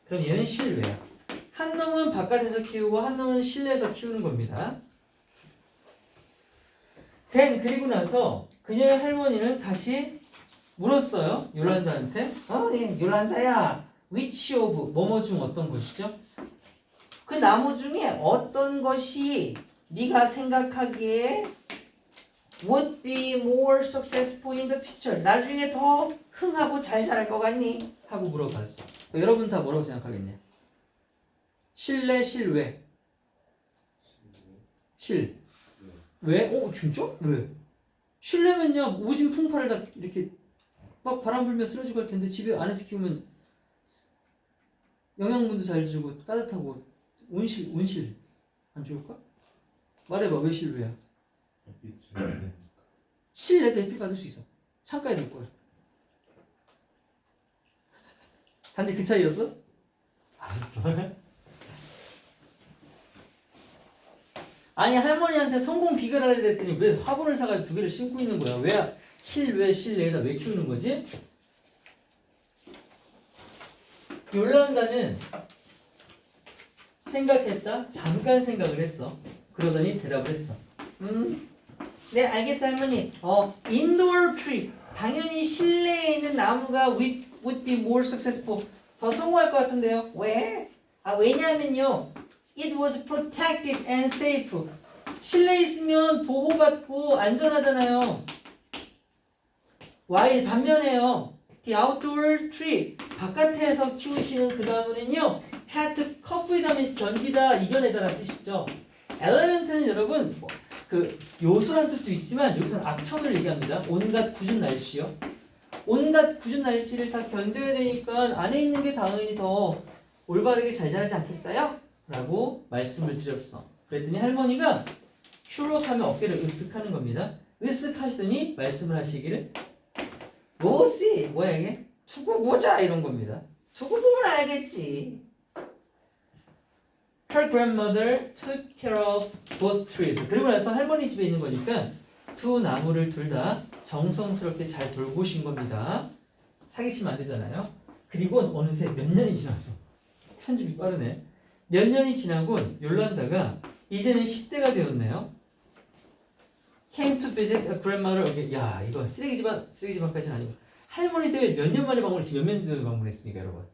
그럼 얘는 실외야. 한 놈은 바깥에서 키우고 한 놈은 실내에서 키우는 겁니다. 그리고 나서 그녀의 할머니는 다시 물었어요. 요란다한테. 예, 요란다야. which of 뭐뭐 중 어떤 것이죠? 그 나무 중에 어떤 것이 네가 생각하기에 would be more successful in the future. 나중에 더 흥하고 잘 자랄 것 같니? 하고 물어봤어. 여러분 다 뭐라고 생각하겠냐? 실내, 실외. 실. 왜? 진짜? 왜? 실내면요 오진 풍파를 다 이렇게 막 바람 불면 쓰러지고 할 텐데 집에 안에서 키우면 영양분도 잘 주고 따뜻하고 온실 안 좋을까? 말해봐 왜 실외야? 실내에서 햇빛 받을 수 있어. 창가에 놓을 거야. 단지 그 차이였어? 알았어. 아니 할머니한테 성공 비결하려 했더니 왜 화분을 사가지고 두 개를 심고 있는 거야? 왜 실내에다 왜 키우는 거지? 요란다는 생각했다. 잠깐 생각을 했어. 그러더니 대답을 했어. 네 알겠어 할머니. indoor tree 당연히 실내에 있는 나무가 would be more successful. 더 성공할 것 같은데요. 왜? 왜냐하면요. It was protected and safe. 실내에 있으면 보호받고 안전하잖아요. while 반면에요. The outdoor tree 바깥에서 키우시는 그 나무는요. had to cope with 하면 견디다, 이겨내다라는 뜻이죠. element는 여러분 그 요소란 뜻도 있지만 여기서는 악천을 얘기합니다. 온갖 굳은 날씨요. 온갖 굳은 날씨를 다 견뎌야 되니까 안에 있는 게 당연히 더 올바르게 잘 자라지 않겠어요? 라고 말씀을 드렸어. 그랬더니 할머니가 슈럭하면 어깨를 으쓱 하는 겁니다. 으쓱 하시더니 말씀을 하시기를 뭐지? 뭐야 이게? 두고 보자 이런 겁니다. 두고 보면 알겠지. Her grandmother took care of both trees. 그리고 나서 할머니 집에 있는 거니까 두 나무를 둘 다 정성스럽게 잘 돌보신 겁니다. 사기치면 안 되잖아요. 그리고 어느새 몇 년이 지났어. 편집이 빠르네. 몇 년이 지나곤 요란다가 이제는 10대가 되었네요. Came to visit a grandmother again. 야, 이건 쓰레기집안까지는 아니고 할머니들 몇 년 만에 방문했지? 몇 년 만에 방문했습니까, 여러분?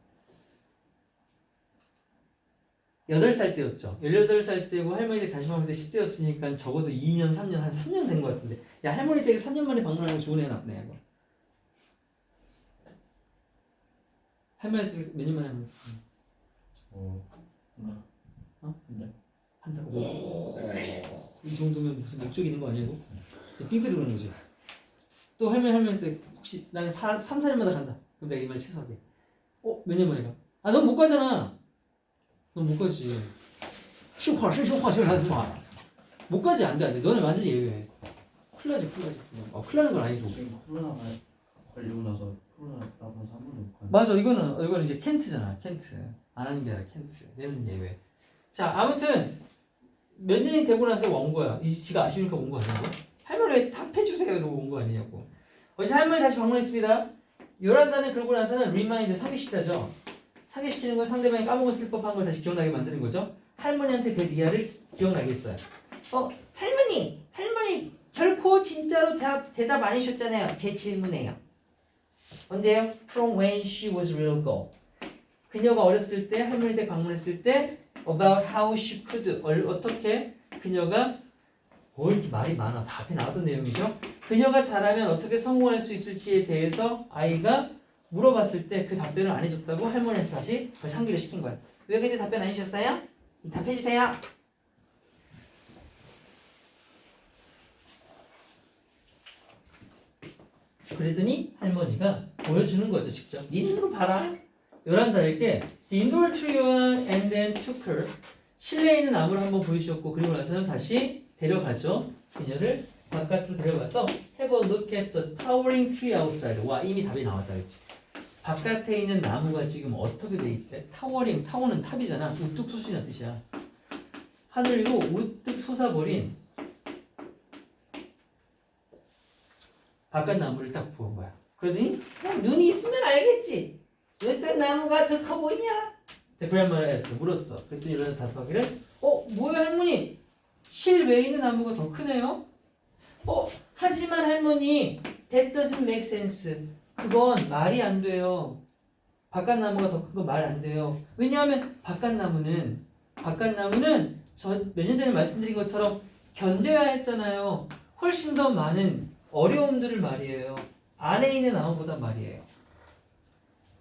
8살 때였죠. 18살 때고 할머니들 다시 방문할 때 10대였으니까 적어도 2년, 3년, 한 3년 된 것 같은데. 야, 할머니 댁에 3년 만에 방문하는 거 좋은 애 나쁘네, 이거. 할머니 댁에 몇 년 만에 방문? 네. 한다고? 이 정도면 무슨 목적 있는 거 아니고? 삥 뜯으는 거지. 또 할머니 때 혹시 나는 3, 4년마다 간다. 그럼 내가 이 말 취소하게. 몇 년 만에 가? 넌 못 가잖아. 넌 못 가지. 못 가지. 안 돼. 너네 완전히 예외해. 큰일 나지. 큰일 나는 건 아니고. 지금 코로나가 걸리고 나서 코로나 나서 한 번도 못 가요. 맞아. 이거는 이제 켄트잖아. 켄트. 안 하는 게 아니라 켄트. 얘는 예외. 자, 아무튼 몇 년이 되고 나서 온 거야. 이제 지가 아쉬우니까 온 거 아니냐고? 할머니 답해주세요. 이러고 온 거 아니냐고. 어제 할머니 다시 방문했습니다. 요란다는 그러고 나서는 리마인드 사기시키죠. 사기시키는 건 상대방이 까먹었을 법한 걸 다시 기억나게 만드는 거죠. 할머니한테 그 리아를 기억나게 했어요. 할머니 결코 진짜로 대답 안 해주셨잖아요. 제 질문에요. 언제요? From when she was real girl. 그녀가 어렸을 때 할머니 댁 방문했을 때 about how she could 어떻게 그녀가 이렇게 말이 많아. 다 앞에 나왔던 내용이죠. 그녀가 잘하면 어떻게 성공할 수 있을지에 대해서 아이가 물어봤을 때 그 답변을 안 해줬다고 할머니한테 다시 상기를 시킨 거야. 왜 그때 답변 안 해주셨어요? 답해주세요. 그랬더니 할머니가 보여주는 거죠. 직접. 네 눈으로 봐라. 요란다에게 the indoor tree and then took her. 실내에 있는 나무를 한번 보여주셨고 그리고 나서는 다시 데려가죠. 그녀를 바깥으로 데려가서 have a look at the towering tree outside. 와 이미 답이 나왔다 그랬지. 바깥에 있는 나무가 지금 어떻게 돼 있대? 타워링, 타워는 탑이잖아. 우뚝 솟으란 뜻이야. 하늘로 우뚝 솟아버린 바깥 나무를 딱 보은 거야. 그러더니 눈이 있으면 알겠지. 어떤 나무가 더 커 보이냐? 그랜마를 물었어. 그랬더니 이러다 답하기를 뭐야 할머니? 실외에 있는 나무가 더 크네요? 하지만 할머니 that doesn't make sense. 그건 말이 안 돼요. 바깥 나무가 더 큰 건 말 안 돼요. 왜냐하면 바깥 나무는 저 몇 년 전에 말씀드린 것처럼 견뎌야 했잖아요. 훨씬 더 많은 어려움들을 말이에요. 안에 있는 나무보다 말이에요.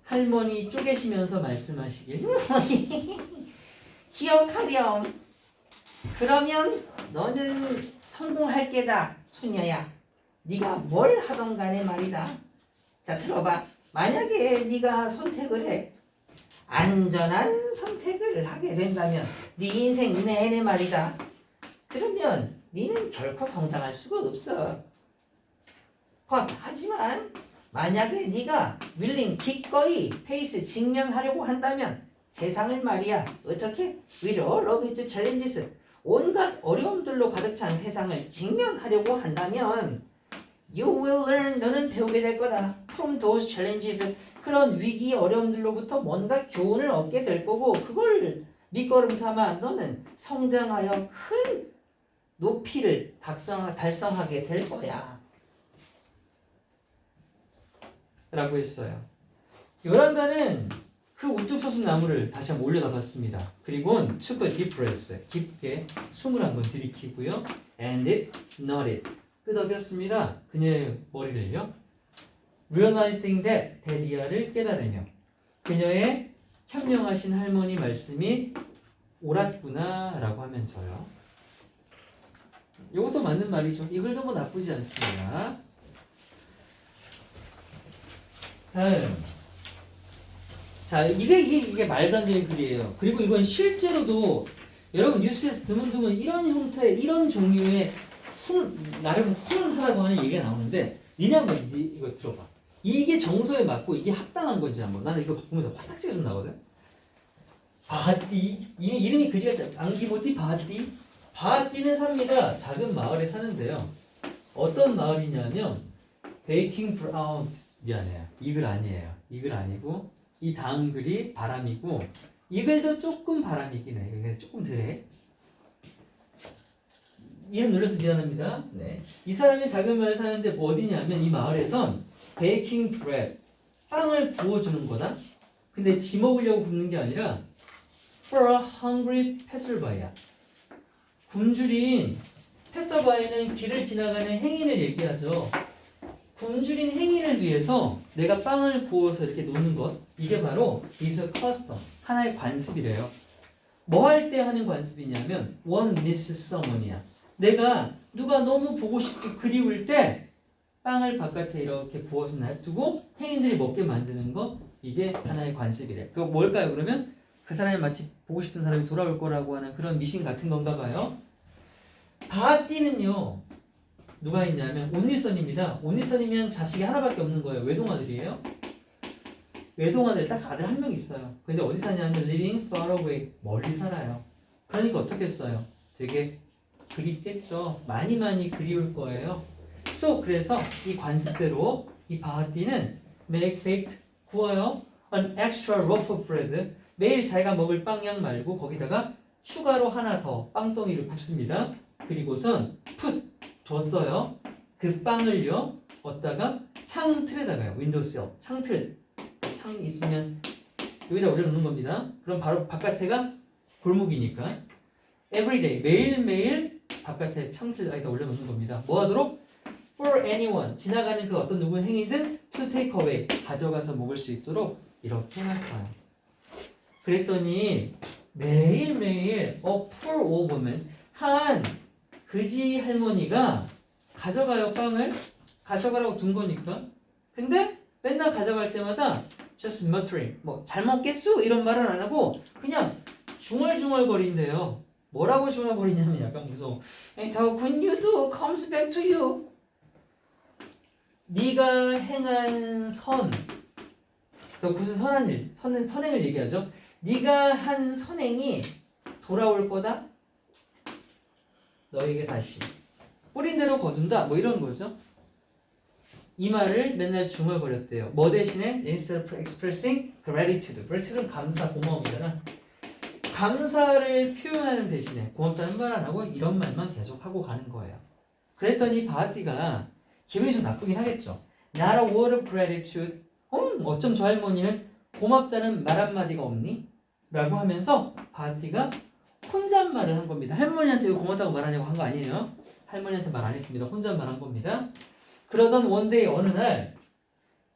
할머니 쪼개시면서 말씀하시길 기억하렴. 그러면 너는 성공할 게다 소녀야. 네가 뭘 하던 간에 말이다. 자 들어봐. 만약에 네가 선택을 해. 안전한 선택을 하게 된다면 네 인생 내내 말이다. 그러면 네는 결코 성장할 수가 없어. 하지만 만약에 네가 윌링 기꺼이 페이스 직면하려고 한다면 세상을 말이야. 어떻게? With all of its challenges. 온갖 어려움들로 가득 찬 세상을 직면하려고 한다면 You will learn. 너는 배우게 될 거다. From those challenges. 그런 위기 어려움들로부터 뭔가 교훈을 얻게 될 거고 그걸 밑거름 삼아 너는 성장하여 큰 높이를 달성하게 될 거야. 라고 했어요. 요란다는 그 우뚝 솟은 나무를 다시 한번 올려다 봤습니다. 그리고는 took a deep breath. 깊게 숨을 한번 들이키고요. And it nodded. 끄덕였습니다. 그녀의 머리를요. Realizing that. 데리아를 깨달으며 그녀의 현명하신 할머니 말씀이 옳았구나 라고 하면서요. 이것도 맞는 말이죠. 이 글도 뭐 나쁘지 않습니다. 다음. 자, 이게 말도 안 되는 글이에요. 그리고 이건 실제로도 여러분 뉴스에서 드문드문 이런 형태, 이런 종류의 나름 훈훈하다고 하는 얘기가 나오는데 니네 한번 이거 들어봐. 이게 정서에 맞고 이게 합당한 건지 한번. 나는 이거 보면서 화딱지가 좀 나거든. 바하띠 이름이 그지같이 앙기모티 바하띠. 바하띠는 삽니다. 작은 마을에 사는데요. 어떤 마을이냐면 베이킹 브라운 미안해요. 이 글 아니에요. 이 글 아니고 이 다음 글이 바람이고 이 글도 조금 바람이긴 해. 그래서 조금 덜해. 이름 눌러서 미안합니다. 네. 이 사람이 작은 마을에 사는데 뭐 어디냐면 이 마을에선 베이킹 브레드 빵을 구워주는 거다. 근데 지 먹으려고 굽는 게 아니라 for a hungry passerby야. 굶주린 패서바이는 길을 지나가는 행인을 얘기하죠. 굶주린 행인을 위해서 내가 빵을 구워서 이렇게 놓는 것, 이게 바로 is a custom, 하나의 관습이래요. 뭐 할 때 하는 관습이냐면 one miss someone이야. 내가 누가 너무 보고 싶고 그리울 때 빵을 바깥에 이렇게 구워서 놔두고 행인들이 먹게 만드는 거, 이게 하나의 관습이래. 그거 뭘까요? 그러면 그 사람이 마치 보고 싶은 사람이 돌아올 거라고 하는 그런 미신 같은 건가 봐요. 바하띠는요 누가 있냐면 온리선입니다. 온리선이면 자식이 하나밖에 없는 거예요. 외동아들이에요. 외동아들 딱 아들 한 명 있어요. 근데 어디 사냐면 living far away, 멀리 살아요. 그러니까 어떻게 했어요? 되게 그립겠죠. 많이 그리울 거예요. 그래서 이 관습대로 이 바하띠는 make baked, 구워요. an extra loaf of bread, 매일 자기가 먹을 빵양 말고 거기다가 추가로 하나 더 빵덩이를 굽습니다. 그리고선 put, 뒀어요. 그 빵을요 얻다가 창틀에다가요. 윈도우실, 창틀, 창 있으면 여기다 올려놓는 겁니다. 그럼 바로 바깥에가 골목이니까 everyday, 매일매일 바깥에 창틀에다 올려놓는 겁니다. 뭐 하도록? for anyone, 지나가는 그 어떤 누구 행위든 to take away, 가져가서 먹을 수 있도록 이렇게 해놨어요. 그랬더니 매일매일 poor woman, 한 그지 할머니가 가져가요. 빵을 가져가라고 둔 거니까. 근데 맨날 가져갈 때마다 just muttering, 뭐 잘 먹겠수? 이런 말은 안 하고 그냥 중얼중얼거린대요. 뭐라고 중얼거리냐면 약간 무서워. And how can you do comes back to you. 네가 행한 선, 또 무슨 선한 일, 선행을 얘기하죠. 네가 한 선행이 돌아올 거다. 너에게 다시 뿌린 대로 거둔다. 뭐 이런 거죠. 이 말을 맨날 중얼거렸대요. 뭐 대신에 instead of expressing gratitude. gratitude는 감사, 고마움이잖아. 감사를 표현하는 대신에 고맙다는 말 안 하고 이런 말만 계속 하고 가는 거예요. 그랬더니 바하띠가 기분이 좀 나쁘긴 하겠죠. Not a word of gratitude. 어쩜 저 할머니는 고맙다는 말 한마디가 없니? 라고 하면서 바하띠가 혼잣말을 한 겁니다. 할머니한테 왜 고맙다고 말하냐고 한 거 아니에요. 할머니한테 말 안 했습니다. 혼잣말 한 겁니다. 그러던 one day, 어느 날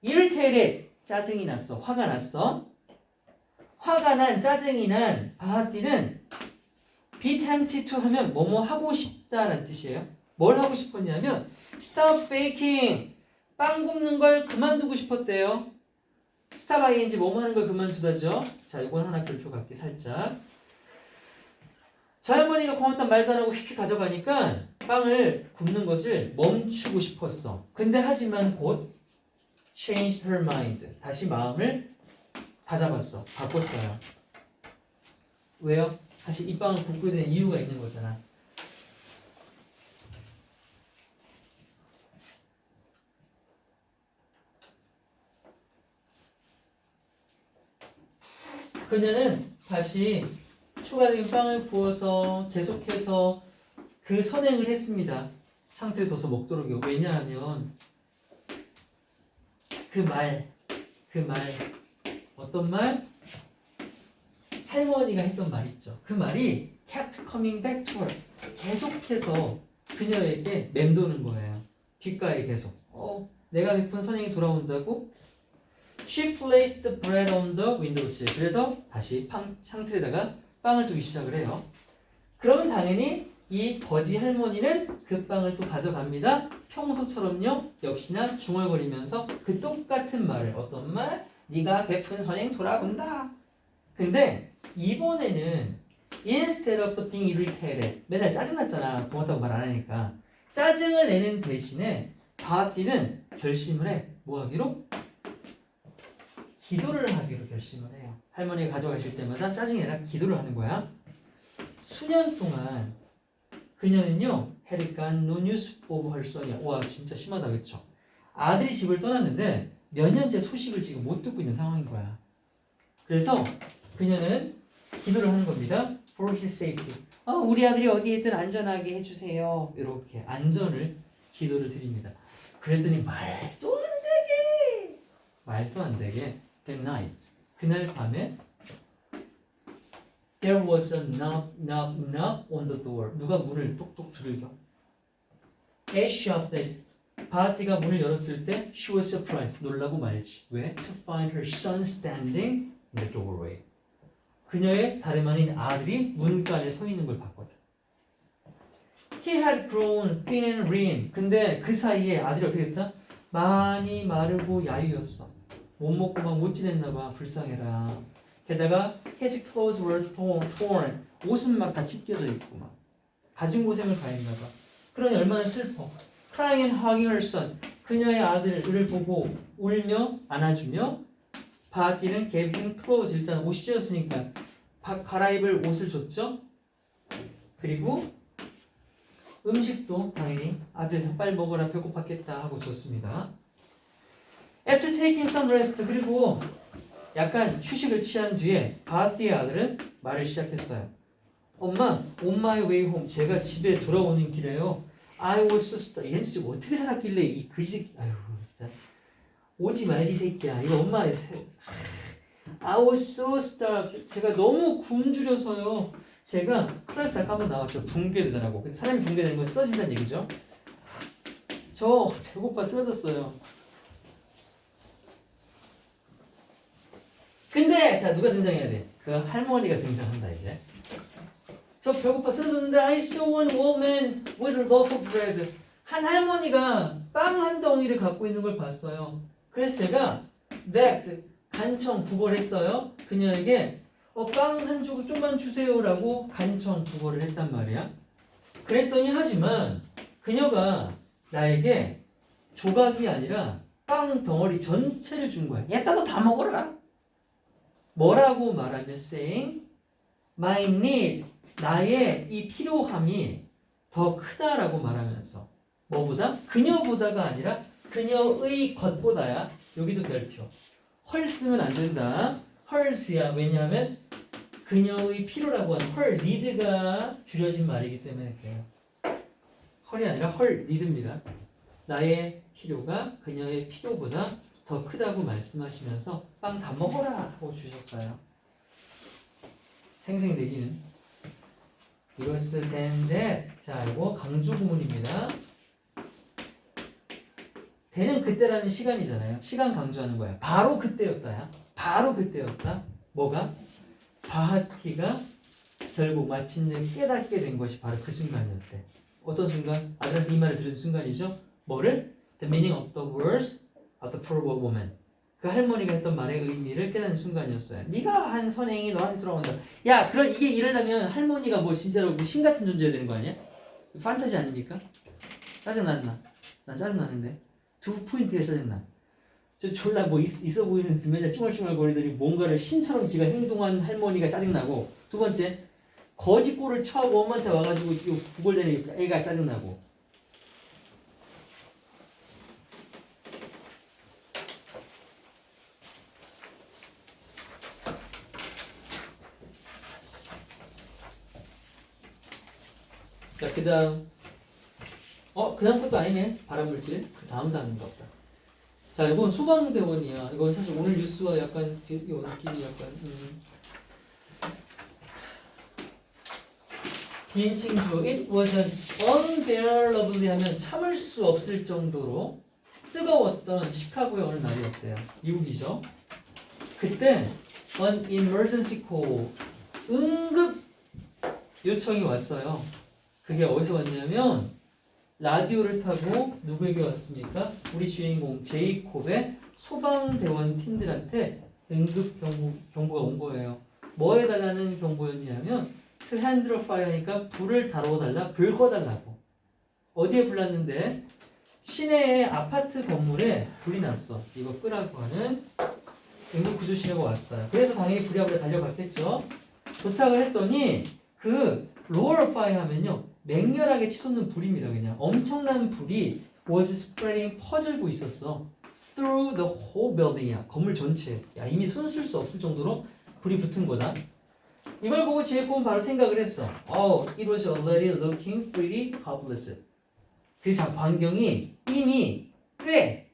irritated, 짜증이 났어. 화가 났어. 화가 난, 짜증이 난 바하띠는 be tempted to 하면 뭐뭐 하고 싶다라는 뜻이에요. 뭘 하고 싶었냐면 stop baking, 빵 굽는 걸 그만두고 싶었대요. stop ing, 뭐뭐 하는 걸 그만두다죠. 자, 이건 하나 별표 갈게 살짝. 저 할머니가 고맙단 말도 안 하고 휙휙 가져가니까 빵을 굽는 것을 멈추고 싶었어. 근데 하지만 곧 changed her mind, 다시 마음을 다잡았어. 바꿨어요. 왜요? 사실 이 빵을 굽게 된 이유가 있는 거잖아. 그녀는 다시 추가적인 빵을 부어서 계속해서 그 선행을 했습니다. 상태를 둬서 먹도록요. 왜냐하면 그 말, 어떤 말? 할머니가 했던 말 있죠. 그 말이 kept coming back to her. 계속해서 그녀에게 맴도는 거예요. 귓가에 계속. 내가 베푼 선행이 돌아온다고? She placed the bread on the windowsill. 그래서 다시 상틀에다가 빵을 두기 시작을 해요. 그러면 당연히 이 거지 할머니는 그 빵을 또 가져갑니다. 평소처럼요. 역시나 중얼거리면서 그 똑같은 말을 어떤 말? 네가 베푼 선행 돌아온다. 근데 이번에는 instead of being irritated 맨날 짜증났잖아. 고맙다고 말 안 하니까. 짜증을 내는 대신에 바티는 결심을 해. 뭐 하기로? 기도를 하기로 결심을 해요. 할머니가 가져가실 때마다 짜증이 아니라 기도를 하는 거야. 수년 동안 그녀는요, had got no news of her son이야. 와, 진짜 심하다, 그쵸? 아들이 집을 떠났는데 몇 년째 소식을 지금 못 듣고 있는 상황인 거야. 그래서 그녀는 기도를 하는 겁니다. For his safety. 우리 아들이 어디에 있든 안전하게 해주세요. 이렇게 안전을 기도를 드립니다. 그랬더니 말도 안 되게 that night. 그날 밤에 There was a knock on the door. 누가 문을 똑똑 두들겨. As she opened, 바티가 문을 열었을 때 she was surprised. 놀라고 말지. 왜? To find her son standing in the doorway. 그녀의 다름 아닌 아들이 문간에 서 있는 걸 봤거든. He had grown thin and lean. 근데 그 사이에 아들이 어떻게 됐다? 많이 마르고 야유였어. 못 먹고 막 못 지냈나 봐. 불쌍해라. 게다가 his clothes were torn. 옷은 막 다 찢겨져 있고 막 가진 고생을 가했나 봐. 그러니 얼마나 슬퍼. Crying and hugging her son. 그녀의 아들을 보고 울며 안아주며 바티는 gave him clothes. 일단 옷이 찢었으니까 갈아입을 옷을 줬죠. 그리고 음식도 당연히 아들 빨리 먹어라 배고팠겠다 하고 줬습니다. After taking some rest. 그리고 약간 휴식을 취한 뒤에 바티의 아들은 말을 시작했어요. 엄마, on my way home. 제가 집에 돌아오는 길에요. I was so starved. 얘는 지금 어떻게 살았길래 이 그지? 아유 진짜 오지 말지 새끼야. 이거 엄마. I was so starved. 제가 너무 굶주려서요. 제가 클래스 아까 한번 나왔죠. 붕괴되더라고. 근데 사람이 붕괴되는 건 쓰러진다는 얘기죠. 저 배고파 쓰러졌어요. 근데 자 누가 등장해야 돼? 그 할머니가 등장한다 이제. 저 배고파 쓰러졌는데 I saw one woman with a loaf of bread. 한 할머니가 빵 한 덩이를 갖고 있는 걸 봤어요. 그래서 제가 begged, 간청 구걸했어요. 그녀에게 빵 한 조각 좀만 주세요라고 간청 구걸을 했단 말이야. 그랬더니 하지만 그녀가 나에게 조각이 아니라 빵 덩어리 전체를 준 거야. 얘따 너 다 먹어라. 뭐라고 말하면 saying my need, 나의 이 필요함이 더 크다라고 말하면서 뭐보다? 그녀보다가 아니라 그녀의 것보다야. 여기도 별표. 헐 쓰면 안 된다. 헐스야. 왜냐하면 그녀의 필요라고 하는 헐 니드가 줄여진 말이기 때문에 그래요. 헐이 아니라 헐 니드입니다. 나의 필요가 그녀의 필요보다 더 크다고 말씀하시면서 빵 다 먹어라 하고 주셨어요. 생생내기는 이랬을 텐데 자 이거 강조 구문입니다. 대는 그때라는 시간이잖아요. 시간 강조하는 거야. 바로 그때였다야. 바로 그때였다. 뭐가? 바하티가 결국 마침내 깨닫게 된 것이 바로 그 순간이었대. 어떤 순간? 아들한테 이 말을 들은 순간이죠. 뭐를? The meaning of the words of the poor woman. 그 할머니가 했던 말의 의미를 깨닫는 순간이었어요. 네가 한 선행이 너한테 돌아온다. 야, 그럼 이게 일어나면 할머니가 뭐 진짜로 신 같은 존재가 되는 거 아니야? 판타지 아닙니까? 짜증났나? 난 짜증나는데. 두 포인트에 짜증나. 저 졸라 뭐 있어 보이는 맨날 쭈글쭈글 거리더니 뭔가를 신처럼 지가 행동한 할머니가 짜증나고 두 번째, 거짓골을 쳐하고 엄마한테 와가지고 이 구걸대는 애가 짜증나고. 자, 그 다음. 그 다음 것도 아니네. 발암물질. 그 다음도 아닌가 보다. 자, 이건 소방대원이야. 이건 사실 오늘 뉴스와 약간 느낌이 약간 비인칭주. It was an unbearably 하면 참을 수 없을 정도로 뜨거웠던 시카고의 어느 날이었대요. 미국이죠. 그때 an emergency call 응급 요청이 왔어요. 그게 어디서 왔냐면 라디오를 타고 누구에게 왔습니까? 우리 주인공 제이콥의 소방대원 팀들한테 응급 경보가 온 거예요. 뭐 해달라는 경보였냐면 to handle fire 하니까 불을 다뤄달라, 불 꺼달라고. 어디에 불 났는데? 시내의 아파트 건물에 불이 났어. 이거 끄라고 하는 응급구조신호가 왔어요. 그래서 당연히 부랴부랴 달려갔겠죠. 도착을 했더니 그 로어 파이어 하면요 맹렬하게 치솟는 불입니다. 그냥 엄청난 불이 was spreading 퍼질고 있었어. through the whole building이야. 건물 전체. 야, 이미 손 쓸 수 없을 정도로 불이 붙은 거다. 이걸 보고 제이콥은 바로 생각을 했어. It was already looking pretty hopeless. 그 광경이 이미 꽤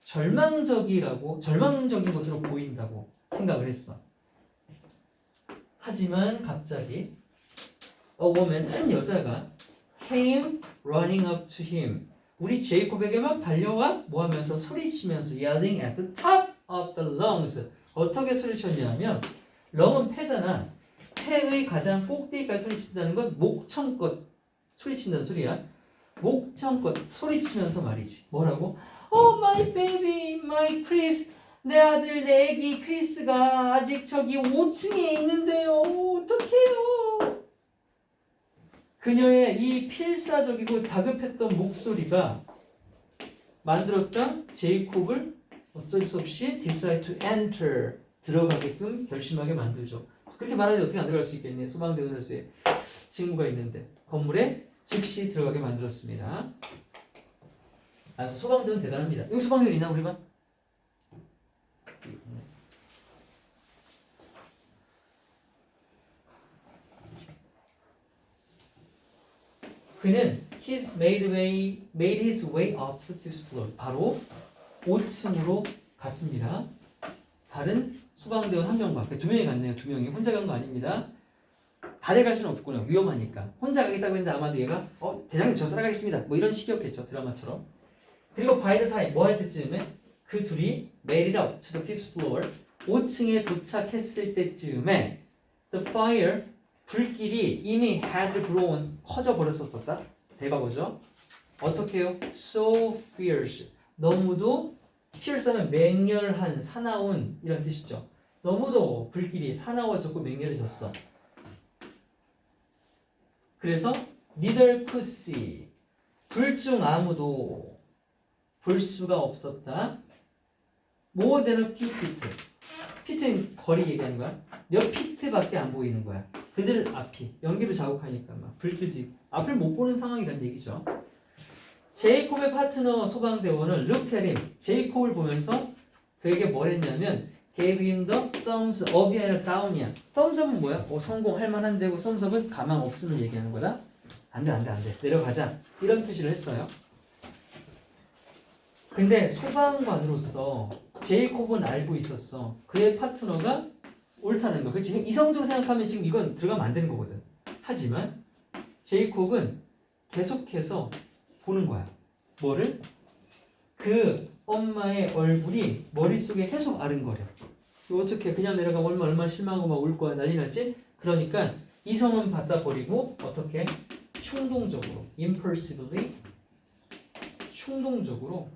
절망적인 것으로 보인다고 생각을 했어. 하지만 갑자기 a woman, 한 여자가 came running up to him. 우리 제이콥에게 막 달려와 뭐 하면서 소리치면서 yelling at the top of the lungs. 어떻게 소리쳤냐면 렁은 폐잖아. 폐의 가장 꼭대기까지 소리친다는 건 목청껏 소리친다는 소리야. 목청껏 소리치면서 말이지. 뭐라고? Oh my baby, my Chris. 내 아들, 내 애기 크리스가 아직 저기 5층에 있는데요. 어떡해요? 그녀의 이 필사적이고 다급했던 목소리가 만들었던 제이콥을 어쩔 수 없이 decide to enter, 들어가게끔 결심하게 만들죠. 그렇게 말하는데 어떻게 안 들어갈 수 있겠니? 소방대원으로서의 직무가 있는데 건물에 즉시 들어가게 만들었습니다. 소방대원 대단합니다. 여기 소방대원 있나 우리 반? 그는 made his way up to the fifth floor. 바로 5층으로 갔습니다. 다른 소방대원 한 명과 두 명이 갔네요. 두 명이 혼자 간 거 아닙니다. 달려갈 수는 없군요. 위험하니까. 혼자 가겠다고 했는데 아마도 얘가 대장님 저 따라가겠습니다. 뭐 이런 식이었겠죠. 드라마처럼. 그리고 by the time 뭐 할 때쯤에 그 둘이 made it up to the fifth floor 5층에 도착했을 때쯤에 the fire 불길이 이미 had grown 커져 버렸었다. 대박이죠. 어떻게 해요? So fierce. 너무도 fierce하면 맹렬한, 사나운 이런 뜻이죠. 너무도 불길이 사나워졌고 맹렬해졌어. 그래서 neither could see. 둘 중 아무도 볼 수가 없었다. More than a few feet. 피트는 거리 얘기하는 거야. 몇 피트밖에 안 보이는 거야. 그들 앞이 연기로 자국하니까 막 불길도 있고 앞을 못 보는 상황이란 얘기죠. 제이콥의 파트너 소방대원은 looked at him. 제이콥을 보면서 그에게 뭘 했냐면 gave him the thumbs up이 아니라 down이야. thumbs up은 뭐야? 성공할 만한데고 thumbs up은 가망 없음을 얘기하는 거다. 안 돼. 내려가자. 이런 표시를 했어요. 근데 소방관으로서 제이콥은 알고 있었어. 그의 파트너가 옳다는 거. 그치? 이성적으로 생각하면 지금 이건 들어가면 안 되는 거거든. 하지만 제이콥은 계속해서 보는 거야. 뭐를? 그 엄마의 얼굴이 머릿속에 계속 아른거려. 어떻게 그냥 내려가면 얼마나 실망하고 막 울 거야. 난리 나지? 그러니까 이성은 받다 버리고 어떻게? 충동적으로 impulsively 충동적으로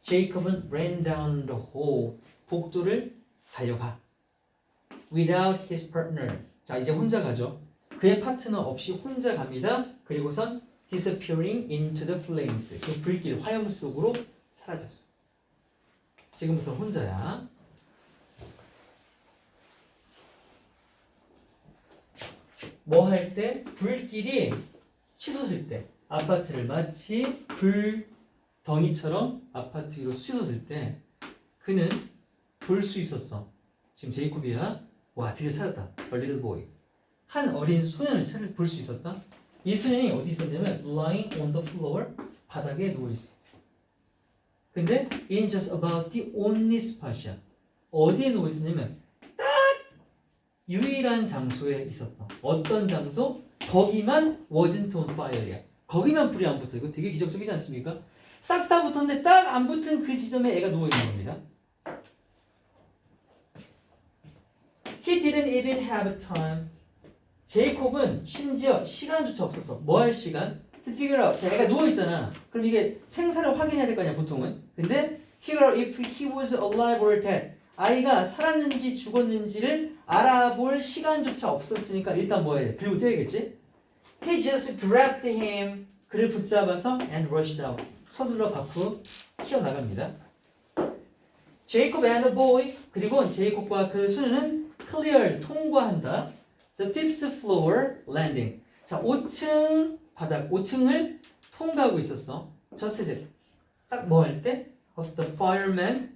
제이콥은 ran down the hall 복도를 달려가 without his partner. 자 이제 혼자 가죠. 그의 파트너 없이 혼자 갑니다. 그리고선 disappearing into the flames. 그 불길 화염 속으로 사라졌어. 지금부터 혼자야. 뭐 할 때? 불길이 치솟을 때 아파트를 마치 불덩이처럼 아파트 위로 치솟을 때 그는 볼 수 있었어. 지금 제이콥이야. 와 드디어 찾았다. A little boy. 한 어린 소년을 볼 수 있었다. 이 소년이 어디 있었냐면 lying on the floor 바닥에 누워 있어. 근데 in just about the only spot이야. 어디에 누워 있었냐면 딱 유일한 장소에 있었어. 어떤 장소? 거기만 wasn't on fire야. 거기만 불이 안 붙어. 이거 되게 기적적이지 않습니까? 싹 다 붙었는데 딱 안 붙은 그 지점에 애가 누워 있는 겁니다. He didn't even have time. 제이콥은 심지어 시간조차 없었어. 뭐 할 시간? To figure out. 자, 애가 누워 있잖아. 그럼 이게 생사를 확인해야 될 거 아니야, 보통은. 근데 figure out if he was alive or dead. 아이가 살았는지 죽었는지를 알아볼 시간조차 없었으니까 일단 뭐 해야 돼? 들고 뛰어야겠지? He just grabbed him. 그를 붙잡아서 and rushed out. 서둘러 밖으로 튀어나갑니다. Jacob and the boy. 그리고 제이콥과 그 소년은 clear, 통과한다. The fifth floor landing. 자, 5층 바닥, 5층을 통과하고 있었어. Just as 딱 뭐 할 때? Of the fireman.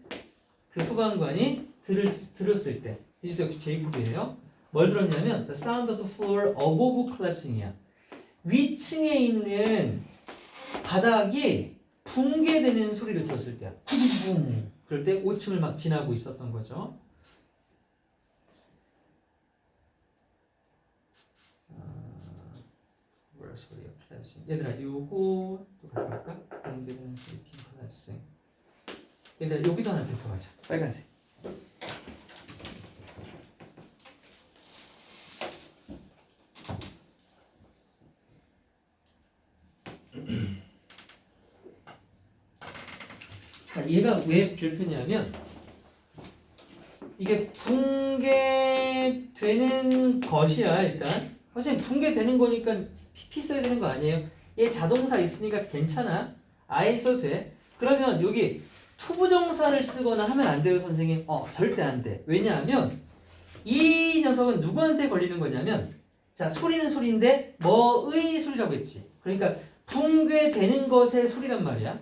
그 소방관이 들었을 때. 이제 역시 제이콥이에요. 뭘 들었냐면 the sound of the floor above collapsing이야. 위층에 있는 바닥이 붕괴되는 소리를 들었을 때야. 붕. 그럴 때 5층을 막 지나고 있었던 거죠. 소리가 collapsing. 얘들아, 요거 또 가져갈까? 붕괴되는 소리, collapsing. 얘들아, 여기도 하나 펴가자. 빨간색. 자, 얘가 왜 별표냐면 이게 붕괴되는 것이야. 일단 선생님 붕괴되는 거니까 PP 써야 되는 거 아니에요? 얘 자동사 있으니까 괜찮아. 아예 써도 돼. 그러면 여기 투부정사를 쓰거나 하면 안 돼요, 선생님. 절대 안 돼. 왜냐하면 이 녀석은 누구한테 걸리는 거냐면, 자, 소리는 소리인데 뭐의 소리라고 했지. 그러니까 붕괴되는 것의 소리란 말이야.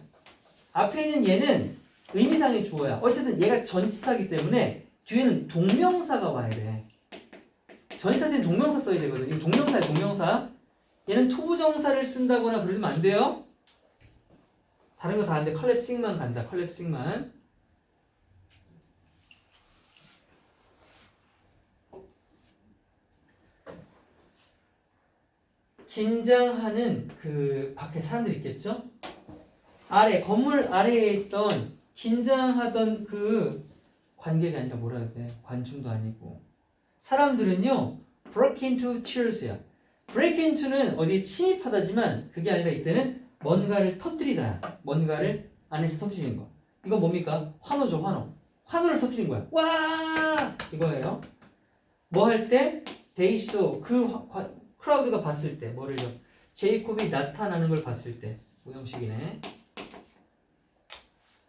앞에 있는 얘는 의미상의 주어야. 어쨌든 얘가 전치사기 때문에 뒤에는 동명사가 와야 돼. 전치사는 동명사 써야 되거든. 이거 동명사야, 동명사. 얘는 투부정사를 쓴다거나 그러면 안 돼요. 다른 거 다 안 돼. 컬랩싱만 간다. 컬랩싱만. 긴장하는 그 밖에 사람들 있겠죠? 아래, 건물 아래에 있던 긴장하던 그 관객이 아니라 뭐라 해야 돼? 관중도 아니고. 사람들은요, break into tears야. break into는 어디에 침입하다지만 그게 아니라 이때는 뭔가를 터뜨리다. 뭔가를 안에서 터뜨리는 거. 이건 뭡니까? 환호죠, 환호. 환호를 터뜨린 거야. 와! 이거예요. 뭐 할 때? they saw. 크라우드가 봤을 때. 뭐를요? 제이콥이 나타나는 걸 봤을 때. 오형식이네.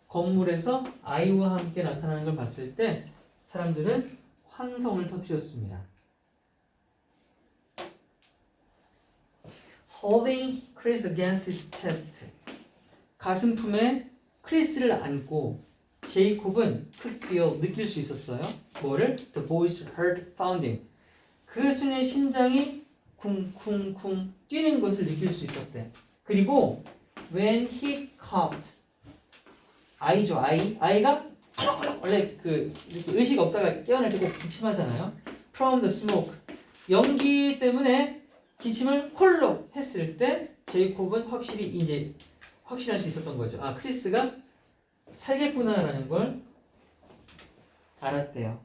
건물에서 아이와 함께 나타나는 걸 봤을 때 사람들은 환성을 터뜨렸습니다. Holding Chris against his chest. 가슴품에 크리스를 안고 제이콥은 could feel, 느낄 수 있었어요. 뭐를? The boy's heart pounding. 그 순의 심장이 쿵쿵쿵 뛰는 것을 느낄 수 있었대. 그리고 when he coughed. 아이죠, 아이. 아이가 원래 그 의식 없다가 깨어날 때 꼭 기침하잖아요. From the smoke. 연기 때문에 기침을 콜로 했을 때 제이콥은 확실히 이제 확신할 수 있었던 거죠. 아, 크리스가 살겠구나라는 걸 알았대요.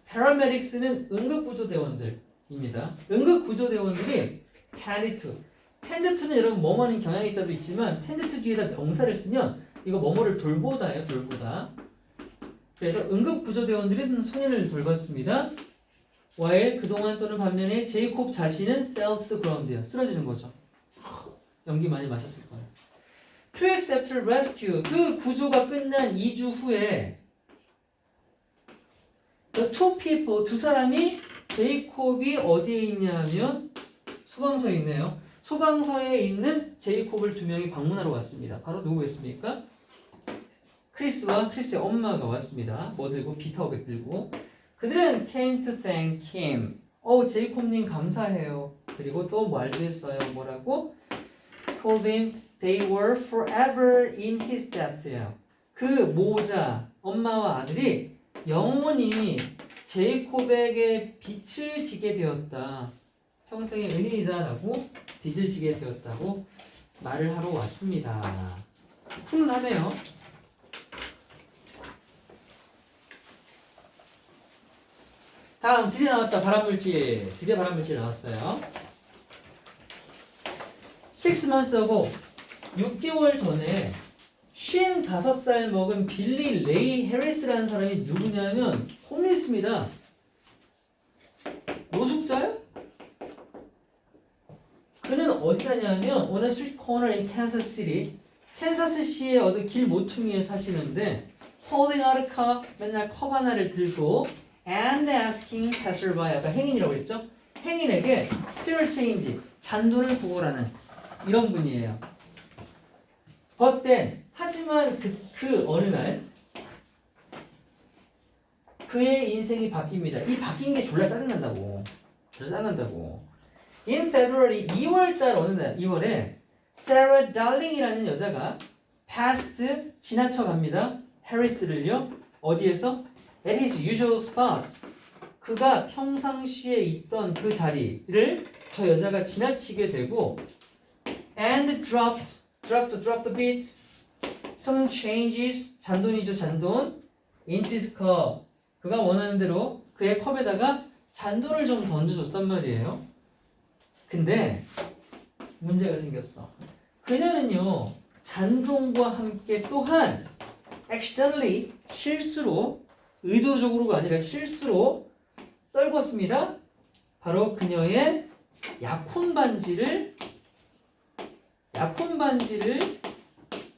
paramedics는 응급구조대원들입니다. 응급구조대원들이 tend to는 여러분 뭐뭐는 경향이 있다도 있지만 tend to 뒤에다 명사를 쓰면 이거 뭐뭐를 돌보다예요. 돌보다. 그래서 응급구조대원들은 소년을 돌봤습니다. while 그동안 또는 반면에 제이콥 자신은 fell to the ground야. 쓰러지는 거죠. 연기 많이 마셨을 거예요. To accept rescue. 그 구조가 끝난 2주 후에 the two people, 두 사람이 제이콥이 어디에 있냐면 소방서에 있네요. 소방서에 있는 제이콥을 두 명이 방문하러 왔습니다. 바로 누구였습니까? 크리스와 크리스의 엄마가 왔습니다. 뭐 들고? 비타오백 들고. 그들은 came to thank him. 제이콥님 감사해요. 그리고 또 말도 했어요. 뭐라고? Told him they were forever in his debt예요. 그 모자, 엄마와 아들이 영원히 제이콥에게 빚을 지게 되었다. 평생의 은인이다라고 빚을 지게 되었다고 말을 하러 왔습니다. 훈훈하네요. 다음 드디어 나왔다. 발암물질. 드디어 발암물질 나왔어요. 6 months ago 6개월 전에 55살 먹은 빌리 레이 해리스라는 사람이 누구냐면 홈리스입니다. 노숙자요? 그는 어디 사냐면 on a street corner in Kansas City, 캔사스시의 어느 길 모퉁이에 사시는데 holding out a cup, 맨날 컵 하나를 들고 and asking passerby, 아까 행인이라고 했죠? 행인에게 spirit change, 잔돈을 구걸하는 이런 분이에요. But then, 하지만 그 어느 날 그의 인생이 바뀝니다. 이 바뀐 게 졸라 짜증난다고. 졸라 짜증난다고. In February, 2월달 어느 날, 2월에 Sarah Darling이라는 여자가 passed, 지나쳐 갑니다. 해리스를요. 어디에서? At his usual spot. 그가 평상시에 있던 그 자리를 저 여자가 지나치게 되고 and dropped the beat some changes, 잔돈이죠, 잔돈 into his cup. 그가 원하는 대로 그의 컵에다가 잔돈을 좀 던져줬단 말이에요. 근데 문제가 생겼어. 그녀는요 잔돈과 함께 또한 accidentally, 실수로, 의도적으로가 아니라 실수로 떨궜습니다. 바로 그녀의 약혼 반지를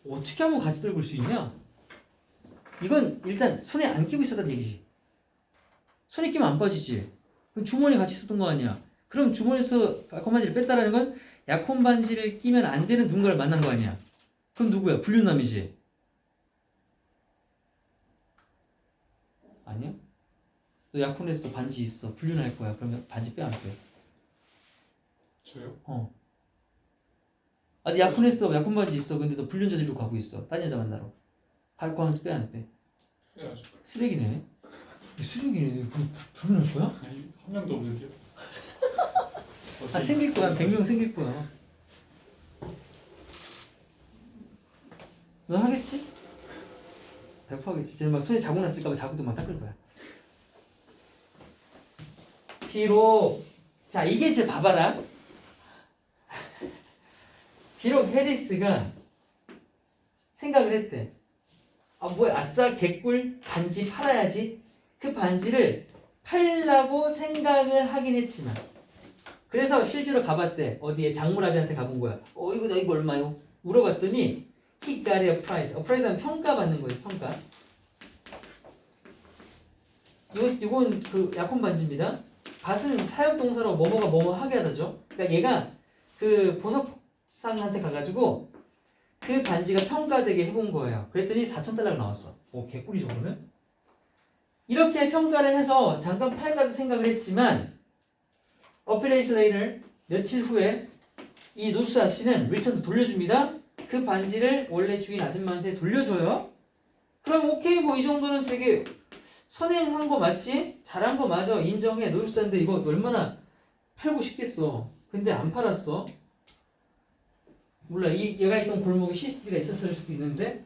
어떻게 하면 같이 들고 올 수 있냐? 이건 일단 손에 안 끼고 있었다는 얘기지. 손에 끼면 안 빠지지. 그럼 주머니 같이 있었던 거 아니야. 그럼 주머니에서 약혼 반지를 뺐다라는 건 약혼 반지를 끼면 안 되는 누군가를 만난 거 아니야. 그럼 누구야? 불륜남이지. 아니야? 너 약혼했어. 반지 있어. 불륜할 거야. 그러면 반지 빼 안 빼? 저요? 네 약혼했어. 약혼 반지 있어. 근데 너 불륜 저지르고 가고 있어. 딴 여자 만나러. 밟고 하면서 빼 안 빼? 빼야죠. 쓰레기네. 쓰레기네. 불륜할 거야? 아니, 한 명도 없는데요. 생길 거야. 100명 생길 거야. 너 하겠지? 100% 하겠지. 쟤는 막 손에 자국 났을까봐 자국도 막 닦을 거야. 비록, 자, 이게 이제 봐봐라. 비록 해리스가 생각을 했대. 뭐야, 아싸, 개꿀, 반지 팔아야지. 그 반지를 팔라고 생각을 하긴 했지만. 그래서 실제로 가봤대. 어디에 장물아비한테 가본 거야. 이거 얼마요? 물어봤더니 he got a price. appraise하면 평가받는 거예요. 평가. 이건 그 약혼 반지입니다. 밭은 사역동사로 뭐뭐가 하게 하다죠. 그러니까 얘가 그 보석상한테 가가지고 그 반지가 평가되게 해본 거예요. 그랬더니 4,000달러가 나왔어. 개꿀이죠 그러면? 이렇게 평가를 해서 잠깐 팔까도 생각을 했지만 a few days later, 며칠 후에 이 노스 아씨는 리턴도 돌려줍니다. 그 반지를 원래 주인 아줌마한테 돌려줘요. 그럼 오케이, 뭐 이 정도는 되게 선행한 거 맞지? 잘한 거 맞아. 인정해. 노숙자인데 이거 얼마나 팔고 싶겠어. 근데 안 팔았어. 몰라. 얘가 있던 골목에 CCTV가 있었을 수도 있는데.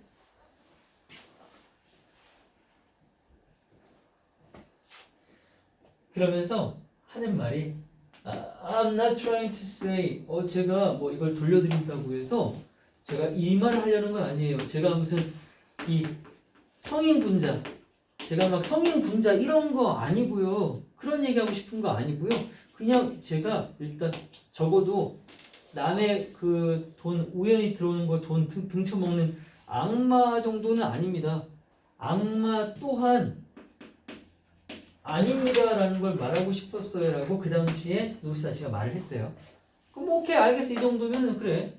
그러면서 하는 말이 I'm not trying to say 제가 뭐 이걸 돌려드린다고 해서 제가 이 말을 하려는 건 아니에요. 제가 무슨 이 성인 군자, 제가 막 성인 군자 이런 거 아니고요. 그런 얘기하고 싶은 거 아니고요. 그냥 제가 일단 적어도 남의 그 돈 우연히 들어오는 거 돈 등쳐먹는 악마 정도는 아닙니다. 악마 또한 아닙니다라는 걸 말하고 싶었어요라고 그 당시에 노스 자체가 말을 했대요. 그럼 뭐 오케이 알겠어 이 정도면은 그래.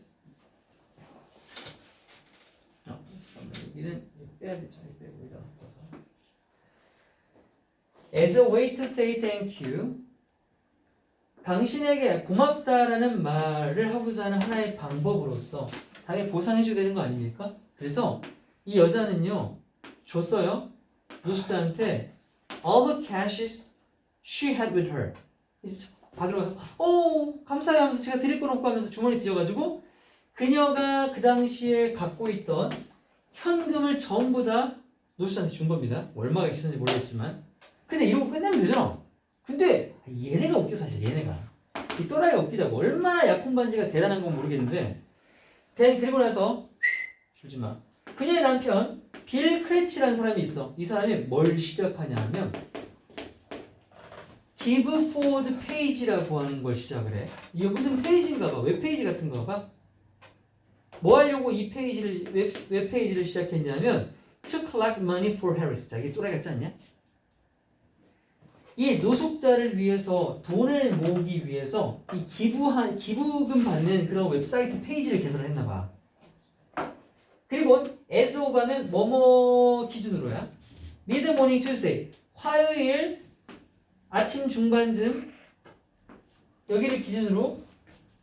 여기는 빼야 되죠. 빼고 여기다 넣어서. As a way to say thank you. 당신에게 고맙다라는 말을 하고자 하는 하나의 방법으로서 당연히 보상해줘야 되는 거 아닙니까? 그래서 이 여자는요 줬어요 노숙자한테 all the cash she had with her 받으러 가서 감사해요 하면서 제가 드릴 건 없고 하면서 주머니 뒤져가지고 그녀가 그 당시에 갖고 있던 현금을 전부 다 노숙자한테 준 겁니다. 얼마가 있었는지 모르겠지만 근데 이러고 끝내면 되잖아. 근데 얘네가 웃겨 사실 얘네가 이 또라이가 웃기다고 얼마나 약혼 반지가 대단한 건 모르겠는데 그리고 나서 주지마 그녀의 남편 빌 크래치라는 사람이 있어. 이 사람이 뭘 시작하냐 하면 give for the page라고 하는 걸 시작을 해. 이게 무슨 페이지인가 봐. 웹페이지 같은가 봐. 뭐 하려고 이 페이지를 웹페이지를 시작했냐면 to collect money for Harris. 자, 이게 또라이 같지 않냐? 이 노숙자를 위해서 돈을 모으기 위해서 이 기부금 받는 그런 웹사이트 페이지를 개설을 했나 봐. 그리고 as of 하면 뭐뭐 기준으로야. mid morning Tuesday 화요일 아침 중반쯤 여기를 기준으로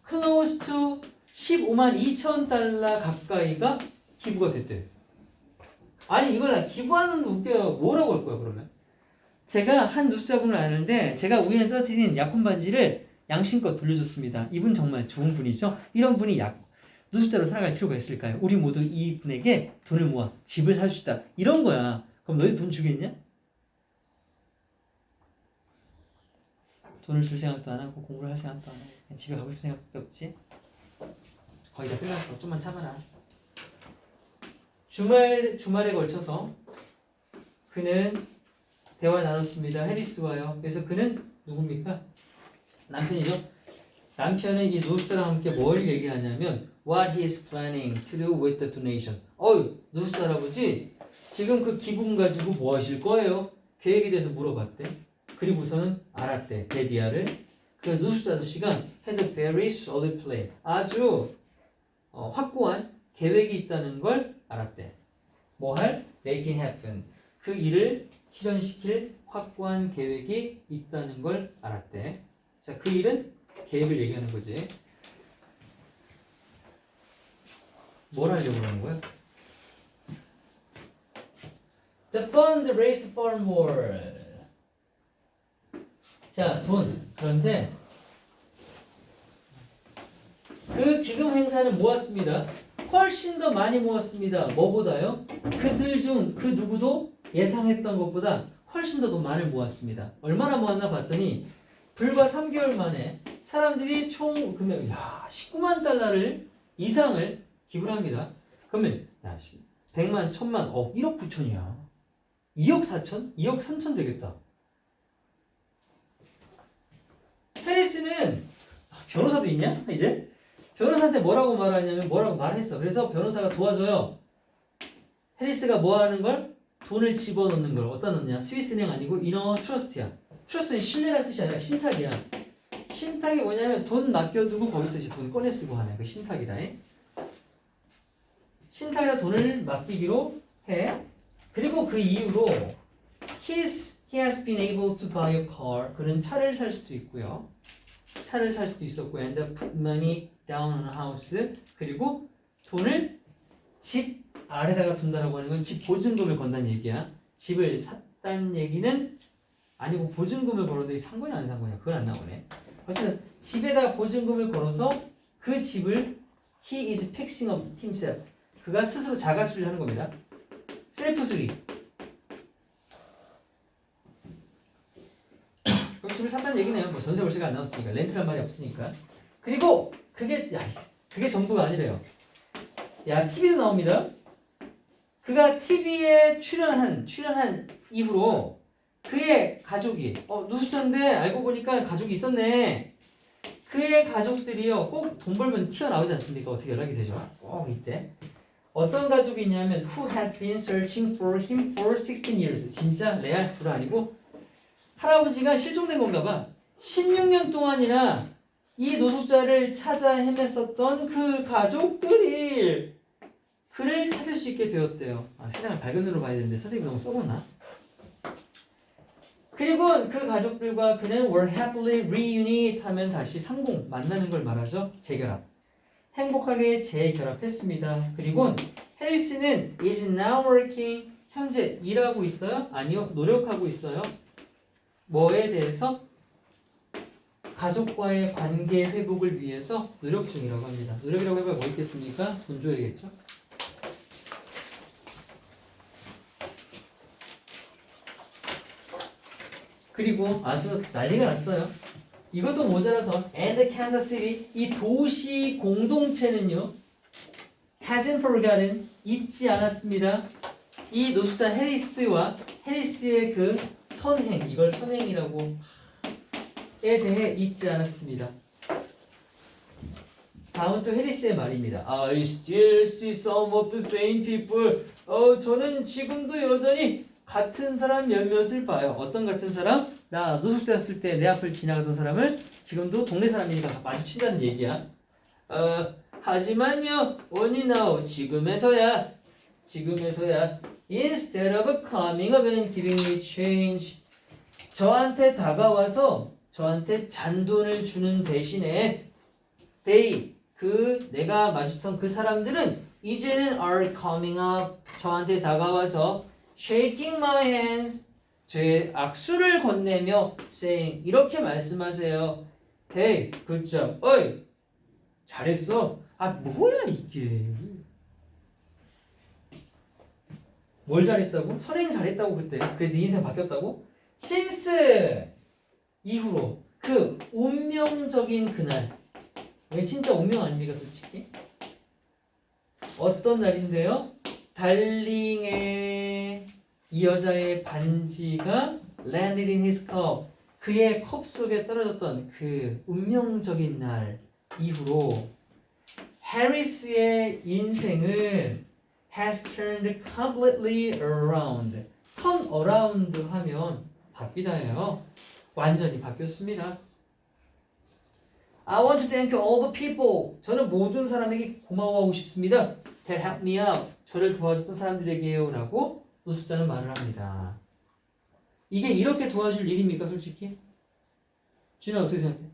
close to 15만 2천 달러 가까이가 기부가 됐대. 아니 이걸 기부하는 거 웃겨요. 뭐라고 할 거야 그러면? 제가 한 노숙자분을 아는데 제가 우연히 떨어뜨린 약혼 반지를 양심껏 돌려줬습니다. 이분 정말 좋은 분이죠. 이런 분이 노숙자로 살아갈 필요가 있을까요? 우리 모두 이 분에게 돈을 모아 집을 사줍시다. 이런 거야. 그럼 너희 돈 주겠냐? 돈을 줄 생각도 안 하고 공부를 할 생각도 안 하고 그냥 집에 가고 싶은 생각밖에 없지. 거의 다 끝났어. 좀만 참아라. 주말에 걸쳐서 그는 대화 나눴습니다. 해리스와요. 그래서 그는 누굽니까? 남편이죠. 남편은 이 노숙자랑 함께 뭘 얘기하냐면 What he is planning to do with the donation. 노숙자 할아버지 지금 그 기부금 가지고 뭐 하실 거예요? 계획에 대해서 물어봤대. 그리고서는 알았대. 데디아를. 그 노숙자 아저씨가 had a very solid plan. 아주 확고한 계획이 있다는 걸 알았대. 뭐 할? Make it happen. 그 일을 실현시킬 확고한 계획이 있다는 걸 알았대. 자, 그 일은 계획을 얘기하는 거지. 뭘 하려고 그러는 거야? The fund raised for more. 자, 돈. 그런데 그 기금 행사는 모았습니다. 훨씬 더 많이 모았습니다. 뭐보다요? 그들 중 그 누구도 예상했던 것보다 훨씬 더 많이 모았습니다. 얼마나 모았나 봤더니 불과 3개월 만에 사람들이 총 금액 19만 달러를 이상을 기부를 합니다. 그러면 100만, 1000만, 1억 9천이야. 2억 4천? 2억 3천 되겠다. 해리스는 변호사도 있냐? 이제? 변호사한테 뭐라고 말하냐면 뭐라고 말했어. 그래서 변호사가 도와줘요. 해리스가 뭐 하는 걸? 돈을 집어넣는 걸. 어디다 넣냐? 스위스은행 아니고 이너 트러스트야. 트러스트는 신뢰라는 뜻이 아니라 신탁이야. 신탁이 뭐냐면 돈 맡겨두고 거기서 이제 돈 꺼내 쓰고 하네. 그 신탁이다. 신탁에다 돈을 맡기기로 해. 그리고 그 이후로 he has been able to buy a car. 그는 차를 살 수도 있고요. 차를 살 수도 있었고 and put money down on a house. 그리고 돈을 집 아래다가 둔다라고 하는 건 집 보증금을 건다는 얘기야. 집을 샀다는 얘기는 아니고 보증금을 걸어도 산 거냐 안 산 거냐 그건 안 나오네. 어쨌든 집에다 보증금을 걸어서 그 집을 he is fixing up himself. 그가 스스로 자가 수리를 하는 겁니다. 셀프 수리. 집을 샀다는 얘기네요. 뭐 전세 월세가 안 나왔으니까 렌트란 말이 없으니까. 그리고 그게 전부가 아니래요. TV도 나옵니다. 그가 TV에 출연한 이후로 그의 가족이 노숙자인데 알고 보니까 가족이 있었네. 그 그의 가족들이요 꼭 돈 벌면 튀어나오지 않습니까? 어떻게 연락이 되죠? 꼭 이때 어떤 가족이 있냐면 who had been searching for him for 16 years 진짜 레알 불 아니고 할아버지가 실종된 건가 봐 16년 동안이나 이 노숙자를 찾아 헤맸었던 그 가족들이 그를 찾을 수 있게 되었대요. 세상을 밝은 눈으로 봐야 되는데 선생님이 너무 썩었나? 그리고 그 가족들과 그는 were happily reunite 하면 다시 상봉, 만나는 걸 말하죠. 재결합. 행복하게 재결합했습니다. 그리고 해리스는 is now working 현재 일하고 있어요? 아니요. 노력하고 있어요. 뭐에 대해서? 가족과의 관계 회복을 위해서 노력 중이라고 합니다. 노력이라고 해봐야 뭐 있겠습니까? 돈 줘야겠죠? 그리고 아주 난리가 났어요. 이것도 모자라서 and Kansas City 이 도시 공동체는요 hasn't forgotten 잊지 않았습니다. 이 노숙자 해리스와 해리스의 그 선행 이걸 선행이라고 에 대해 잊지 않았습니다. 다음은 또 해리스의 말입니다. I still see some of the same people. 저는 지금도 여전히 같은 사람 몇몇을 봐요. 어떤 같은 사람? 나 노숙자였을 때 내 앞을 지나가던 사람을 지금도 동네 사람이니까 마주친다는 얘기야. 하지만요, only now, 지금에서야 instead of coming up and giving me change, 저한테 다가와서 저한테 잔돈을 주는 대신에 they, 내가 마주쳤던 그 사람들은 이제는 are coming up, 저한테 다가와서 shaking my hands, 제 악수를 건네며 saying, 이렇게 말씀하세요. Hey, good job. 어이, 잘했어. 뭐야 이게. 뭘 잘했다고? 선행이 잘했다고 그때. 그래서 네 인생 바뀌었다고? since 이후로 그 운명적인 그날. 왜 진짜 운명 아닙니까 솔직히? 어떤 날인데요? 달링의 이 여자의 반지가 landed in his cup. 그의 컵 속에 떨어졌던 그 운명적인 날 이후로 해리스의 인생은 has turned completely around. turn around 하면 바뀌다예요. 완전히 바뀌었습니다. I want to thank all the people. 저는 모든 사람에게 고마워하고 싶습니다. That helped me out. 저를 도와줬던 사람들에게요. 라고 노숙자는 말을 합니다. 이게 이렇게 도와줄 일입니까 솔직히? 준아 어떻게 생각해?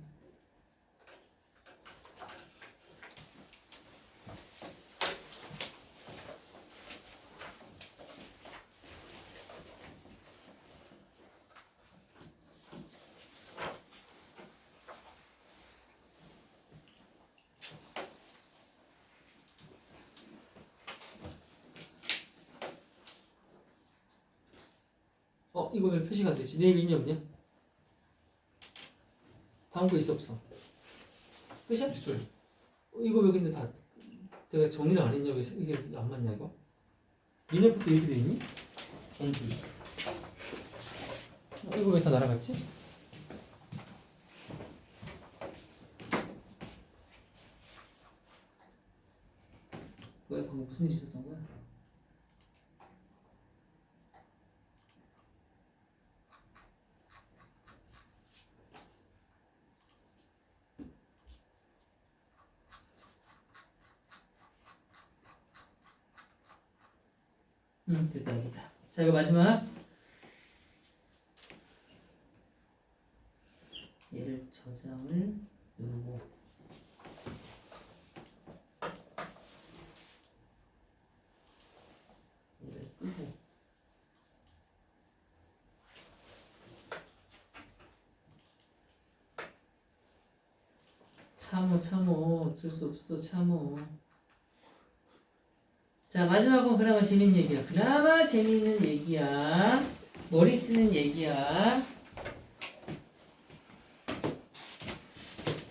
이거 왜 표시가 안 되지? 내일 있냐 없냐? 다음 거 있어 없어? 끝이야? 있어요. 이거 왜 근데 다 내가 정리를 안 했냐? 왜 이게 안 맞냐 이거? 니네 것도 이렇게 돼 있니? 저는 또 있어요. 이거 왜 다 날아갔지? 뭐야 방금 무슨 일이 있었던 거야? 됐다. 자, 이거 마지막. 얘를 저장을 누르고. 얘를 끄고. 참어. 어쩔 수 없어. 참어. 자, 마지막은 그나마 재밌는 얘기야. 그나마 재밌는 얘기야. 머리 쓰는 얘기야.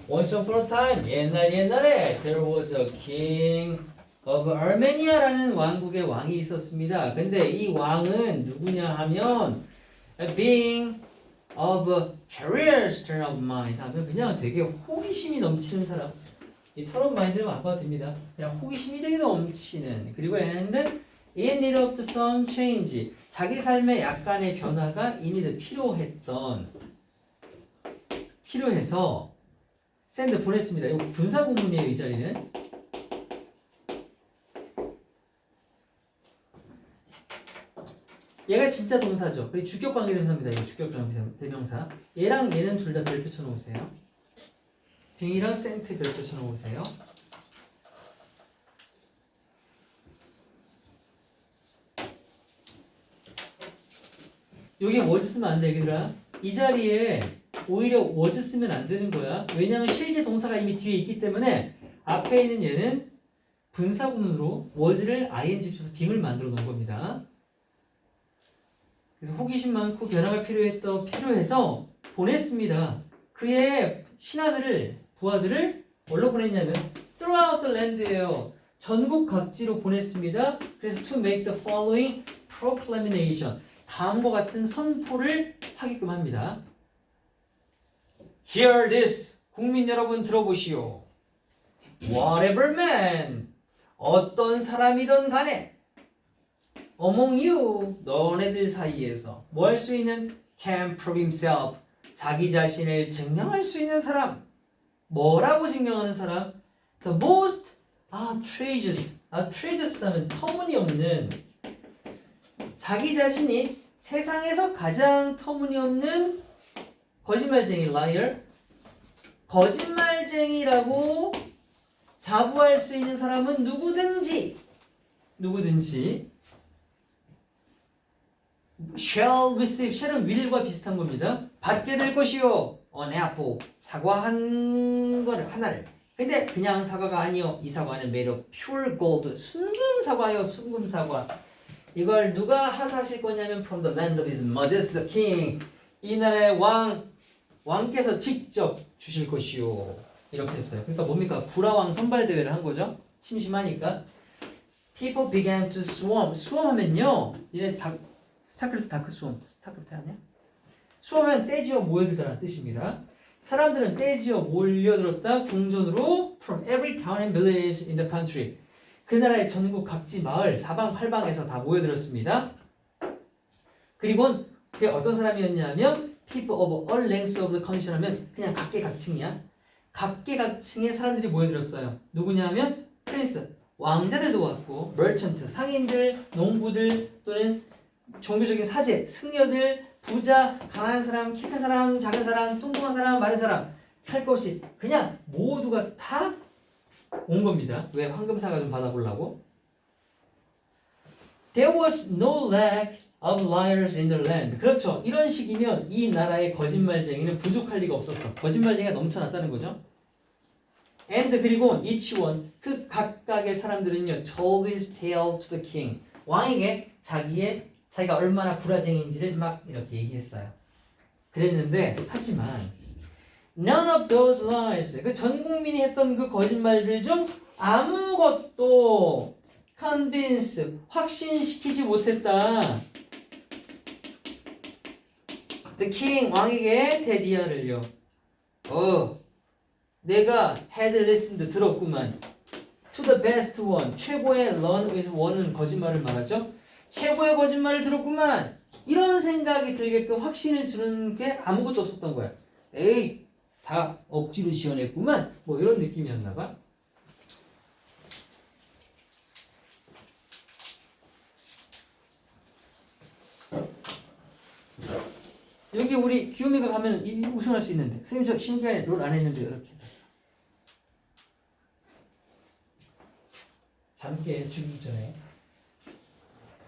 Once upon a time, 옛날에 there was a king of Armenia라는 왕국의 왕이 있었습니다. 근데 이 왕은 누구냐 하면 being of a curious turn of mind 하면 그냥 되게 호기심이 넘치는 사람. 이 turn of mind를 바꿔도 됩니다. 그냥 호기심이 되게 넘치는. 그리고 and in need of some change. 자기 삶에 약간의 변화가 in need 필요해서 send 보냈습니다. 이거 분사 구문이에요, 이 자리는. 얘가 진짜 동사죠. 그리고 주격 관계 대명사입니다. 이거 주격 관계 대명사. 얘랑 얘는 둘 다 별표 쳐놓으세요. 빙이랑 센트 별표 쳐놓으세요. 여기 was 쓰면 안 돼, 얘들아. 이 자리에 오히려 was 쓰면 안 되는 거야. 왜냐하면 실제 동사가 이미 뒤에 있기 때문에 앞에 있는 얘는 분사구문으로 was를 ing 붙여서 빙을 만들어 놓은 겁니다. 그래서 호기심 많고 변화가 필요해서 보냈습니다. 그의 신하들을, 부하들을 뭘로 보냈냐면 throughout the land예요. 전국 각지로 보냈습니다. 그래서 to make the following proclamation. 다음과 같은 선포를 하게끔 합니다. Hear this. 국민 여러분 들어보시오. Whatever man. 어떤 사람이든 간에 among you, 너네들 사이에서 뭐 할 수 있는 can prove himself, 자기 자신을 증명할 수 있는 사람. 뭐라고 증명하는 사람? The most outrageous, outrageous 하면 터무니없는, 자기 자신이 세상에서 가장 터무니없는 거짓말쟁이 liar, 거짓말쟁이라고 자부할 수 있는 사람은 누구든지 shall receive, shall은 will과 비슷한 겁니다. 받게 될 것이요. an apple, 사과 하나를. 근데 그냥 사과가 아니요. 이 사과는 made of pure gold, 순금 사과요. 순금 사과. 이걸 누가 하사하실 거냐면 from the land of his majesty the king. 이 나라의 왕께서 직접 주실 것이요. 이렇게 했어요. 그러니까 뭡니까? 불화왕 선발 대회를 한 거죠. 심심하니까. People began to swarm. swarm하면요. 얘네 스타크래프트 다크 스웜. 스타크래프트 아니야? 스웜은 떼지어 모여들다라는 뜻입니다. 사람들은 떼지어 몰려들었다 궁전으로 from every town and village in the country. 그 나라의 전국 각지 마을 사방팔방에서 다 모여들었습니다. 그리고 그게 어떤 사람이었냐면 people of all ranks of the condition 하면 그냥 각계각층이야. 각계각층의 사람들이 모여들었어요. 누구냐면 프린스, 왕자들도 왔고 merchant, 상인들, 농부들 또는 종교적인 사제, 승려들, 부자, 가난한 사람, 키 큰 사람, 작은 사람, 뚱뚱한 사람, 마른 사람 할 것 없이 그냥 모두가 다 온 겁니다. 왜? 황금사과 좀 받아보려고. There was no lack of liars in the land. 그렇죠. 이런 식이면 이 나라의 거짓말쟁이는 부족할 리가 없었어. 거짓말쟁이가 넘쳐났다는 거죠. And 그리고 each one, 그 각각의 사람들은요 told his tale to the king. 왕에게 자기가 얼마나 구라쟁이인지를 막 이렇게 얘기했어요. 그랬는데 하지만 none of those lies, 그 전 국민이 했던 그 거짓말들 중 아무것도 convince, 확신시키지 못했다. The king, 왕에게 테디아를요. 내가 had listened, 들었구만. To the best one, 최고의 learn with one은 거짓말을 말하죠. 최고의 거짓말을 들었구만. 이런 생각이 들게끔 확신을 주는 게 아무것도 없었던 거야. 에이, 다 억지로 지어냈구만. 뭐 이런 느낌이었나 봐. 여기 우리 귀요미가 가면 우승할 수 있는데 선생님 저 신기하게 롤 안 했는데 이렇게 잠깨 죽기 전에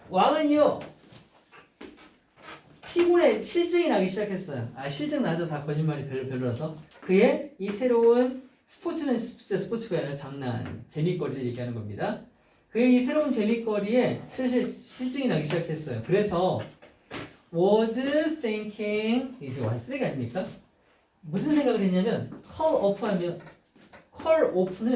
왕은요 피곤해 실증이 나기 시작했어요. 실증 나죠. 다 거짓말이 별로라서. 그의 이 새로운 스포츠는 진짜 스포츠가 아니라 장난 재미거리를 얘기하는 겁니다. 그의 이 새로운 재미거리에 슬슬 실증이 나기 시작했어요. 그래서 was thinking, 이게 완쓰레기 아닙니까? 무슨 생각을 했냐면 call off 하면 call off는